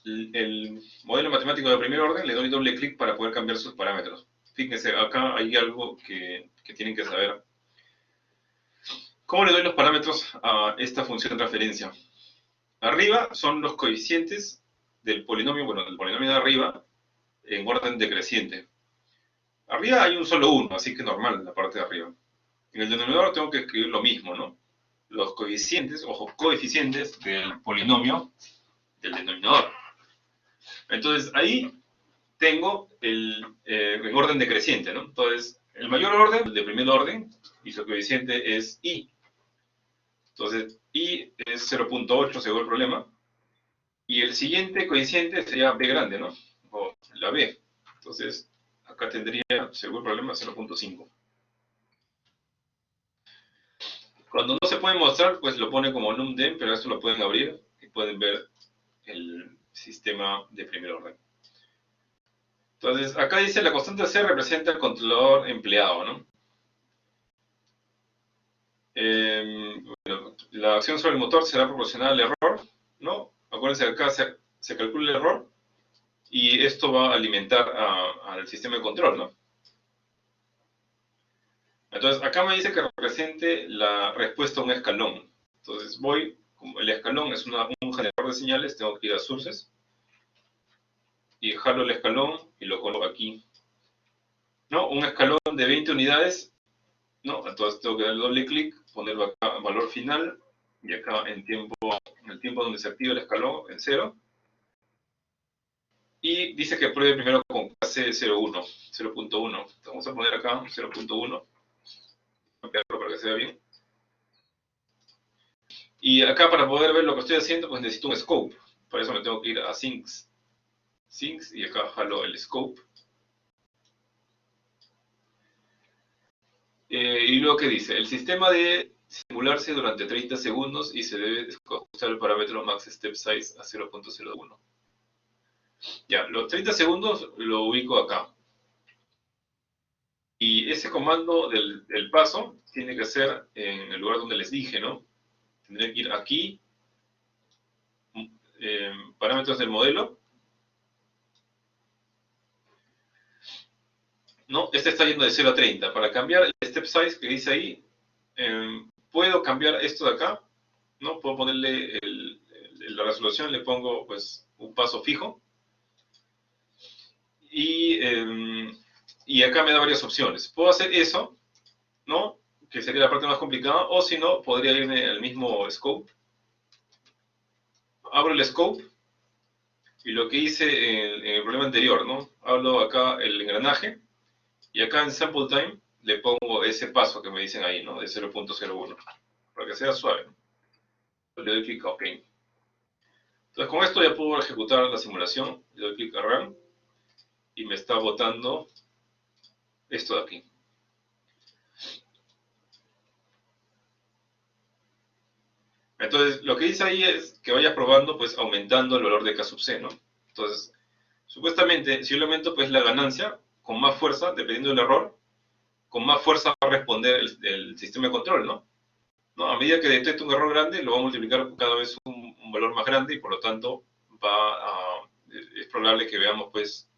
modelo matemático de primer orden, le doy doble clic para poder cambiar sus parámetros. Fíjense, acá hay algo que tienen que saber. ¿Cómo le doy los parámetros a esta función de referencia? Arriba son los coeficientes del polinomio, bueno, del polinomio de arriba, en orden decreciente. Arriba hay un solo 1, así que normal en la parte de arriba. En el denominador tengo que escribir lo mismo, ¿no? Los coeficientes, ojo, coeficientes del polinomio del denominador. Entonces, ahí tengo en orden decreciente, ¿no? Entonces, el mayor orden, el de primer orden, y su coeficiente es i. Entonces, i es 0.8 según el problema. Y el siguiente coeficiente sería b grande, ¿no? O la b. Entonces, acá tendría, según el problema, 0.5. Cuando no se puede mostrar, pues lo pone como numden, pero esto lo pueden abrir y pueden ver el sistema de primer orden. Entonces, acá dice la constante C representa el controlador empleado, ¿no? Bueno, la acción sobre el motor será proporcional al error, ¿no? Acuérdense que acá se calcula el error y esto va a alimentar al sistema de control, ¿no? Entonces, acá me dice que represente la respuesta a un escalón. Entonces, como el escalón es un generador de señales, tengo que ir a sources y jalo el escalón y lo coloco aquí. ¿No? Un escalón de 20 unidades, ¿no? Entonces tengo que darle doble clic, ponerlo acá en valor final y acá en el tiempo donde se activa el escalón en 0. Y dice que pruebe primero con KC01, 0.1. Vamos a poner acá 0.1. Ampliarlo para que se vea bien. Y acá para poder ver lo que estoy haciendo, pues necesito un scope. Para eso me tengo que ir a Sinks. Sinks y acá jalo el scope. Y luego, ¿qué dice? El sistema debe simularse durante 30 segundos y se debe ajustar el parámetro max step size a 0.01. Ya, los 30 segundos lo ubico acá. Y ese comando del paso tiene que ser en el lugar donde les dije, ¿no? Tendría que ir aquí, parámetros del modelo. No, este está yendo de 0 a 30. Para cambiar el step size que dice ahí, puedo cambiar esto de acá, ¿no? Puedo ponerle la resolución, le pongo pues un paso fijo. Y acá me da varias opciones. Puedo hacer eso, ¿no? Que sería la parte más complicada, o si no, podría irme al mismo scope. Abro el scope, y lo que hice en el problema anterior, ¿no? Hablo acá el engranaje, y acá en sample time le pongo ese paso que me dicen ahí, ¿no? De 0.01, para que sea suave. Le doy clic a OK. Entonces con esto ya puedo ejecutar la simulación, le doy clic a Run, y me está botando esto de aquí. Entonces, lo que dice ahí es que vayas probando, pues, aumentando el valor de K sub C, ¿no? Entonces, supuestamente, si yo le aumento, pues, la ganancia, con más fuerza, dependiendo del error, con más fuerza va a responder el sistema de control, ¿no? ¿No? A medida que detecta un error grande, lo va a multiplicar cada vez un valor más grande y por lo tanto es probable que veamos pues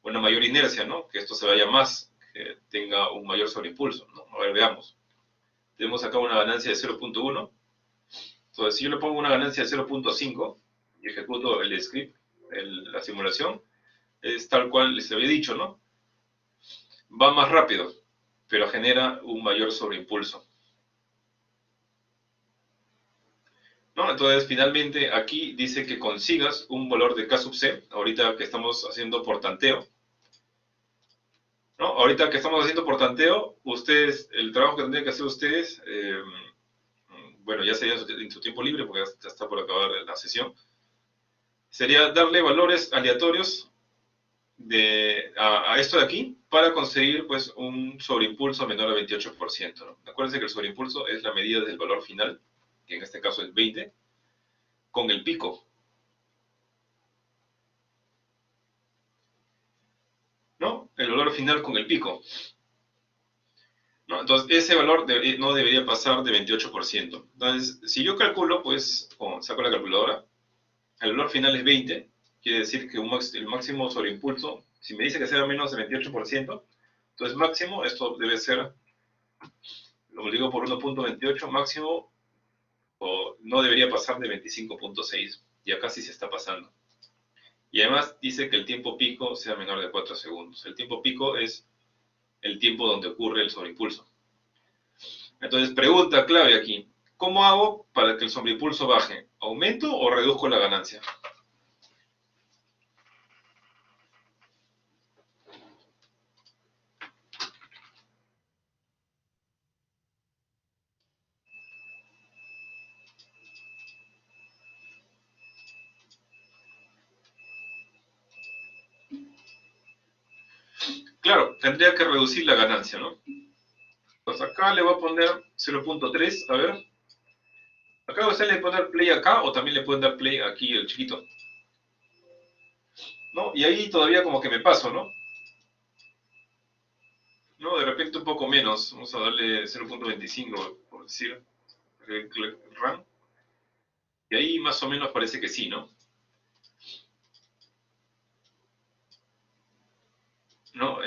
una mayor inercia, ¿no? Que esto se vaya más, que tenga un mayor sobreimpulso, ¿no? A ver, veamos. Tenemos acá una ganancia de 0.1. Entonces, si yo le pongo una ganancia de 0.5 y ejecuto el script, la simulación, es tal cual les había dicho, ¿no? Va más rápido, pero genera un mayor sobreimpulso. ¿No? Entonces, finalmente, aquí dice que consigas un valor de K sub C, ahorita que estamos haciendo por tanteo. ¿No? Ahorita que estamos haciendo por tanteo, ustedes, el trabajo que tendrían que hacer ustedes, bueno, ya sería en su tiempo libre, porque ya está por acabar la sesión, sería darle valores aleatorios a esto de aquí para conseguir pues un sobreimpulso menor al 28%. ¿No? Acuérdense que el sobreimpulso es la medida del valor final, que en este caso es 20, con el pico. ¿No? El valor final con el pico. ¿No? Entonces, ese valor no debería pasar de 28%. Entonces, si yo calculo, pues, saco la calculadora, el valor final es 20, quiere decir que el máximo sobreimpulso, si me dice que sea menos de 28%, entonces máximo, esto debe ser, lo multiplico por 1.28, máximo, o no debería pasar de 25.6, y acá sí se está pasando. Y además dice que el tiempo pico sea menor de 4 segundos. El tiempo pico es el tiempo donde ocurre el sobreimpulso. Entonces, pregunta clave aquí. ¿Cómo hago para que el sobreimpulso baje? ¿Aumento o reduzco la ganancia? Claro, tendría que reducir la ganancia, ¿no? Entonces acá le voy a poner 0.3, a ver. Acá usted le puede dar play acá o también le pueden dar play aquí el chiquito. ¿No? Y ahí todavía como que me paso, ¿no? ¿No? De repente un poco menos. Vamos a darle 0.25, por decir, RAM. Y ahí más o menos parece que sí, ¿no? ¿No?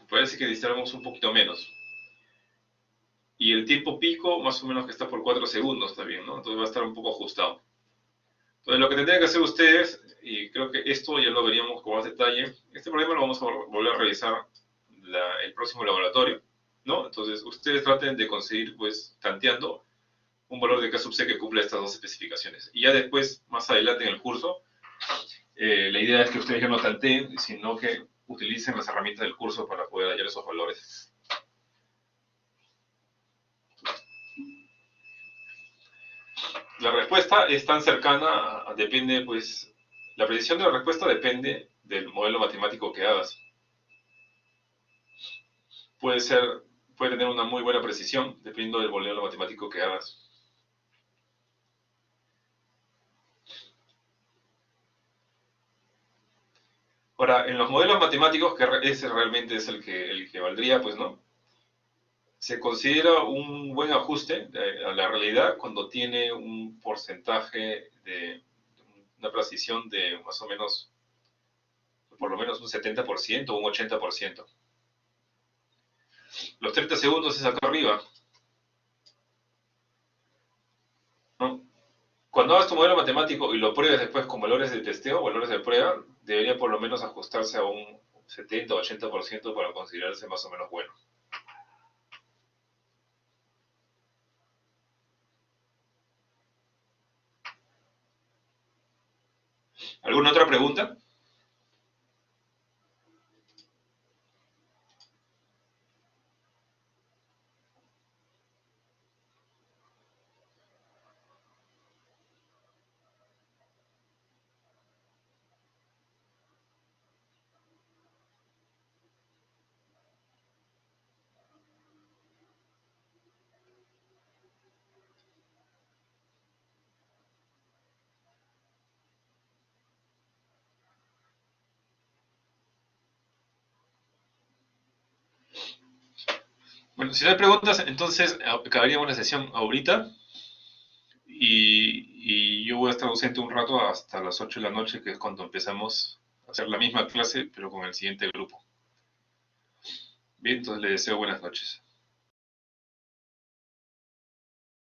Parece que necesitamos un poquito menos. Y el tiempo pico más o menos que está por 4 segundos también, ¿no? Entonces va a estar un poco ajustado. Entonces lo que tendrían que hacer ustedes, y creo que esto ya lo veríamos con más detalle, este problema lo vamos a volver a revisar el próximo laboratorio, ¿no? Entonces ustedes traten de conseguir, pues, tanteando un valor de K sub C que cumpla estas dos especificaciones. Y ya después, más adelante en el curso, la idea es que ustedes ya no tanteen, sino que utilicen las herramientas del curso para poder hallar esos valores. La respuesta es tan cercana, depende, pues, la precisión de la respuesta depende del modelo matemático que hagas. Puede ser, puede tener una muy buena precisión, dependiendo del modelo matemático que hagas. Ahora, en los modelos matemáticos, que ese realmente es el que valdría, pues, ¿no? Se considera un buen ajuste a la realidad cuando tiene un porcentaje de una precisión de más o menos, por lo menos un 70% o un 80%. Los 30 segundos es acá arriba, ¿no? Cuando hagas tu modelo matemático y lo pruebes después con valores de testeo, valores de prueba, debería por lo menos ajustarse a un 70 o 80% para considerarse más o menos bueno. ¿Alguna otra pregunta? Bueno, si no hay preguntas, entonces acabaríamos la sesión ahorita y yo voy a estar ausente un rato hasta las 8 de la noche, que es cuando empezamos a hacer la misma clase, pero con el siguiente grupo. Bien, entonces les deseo buenas noches.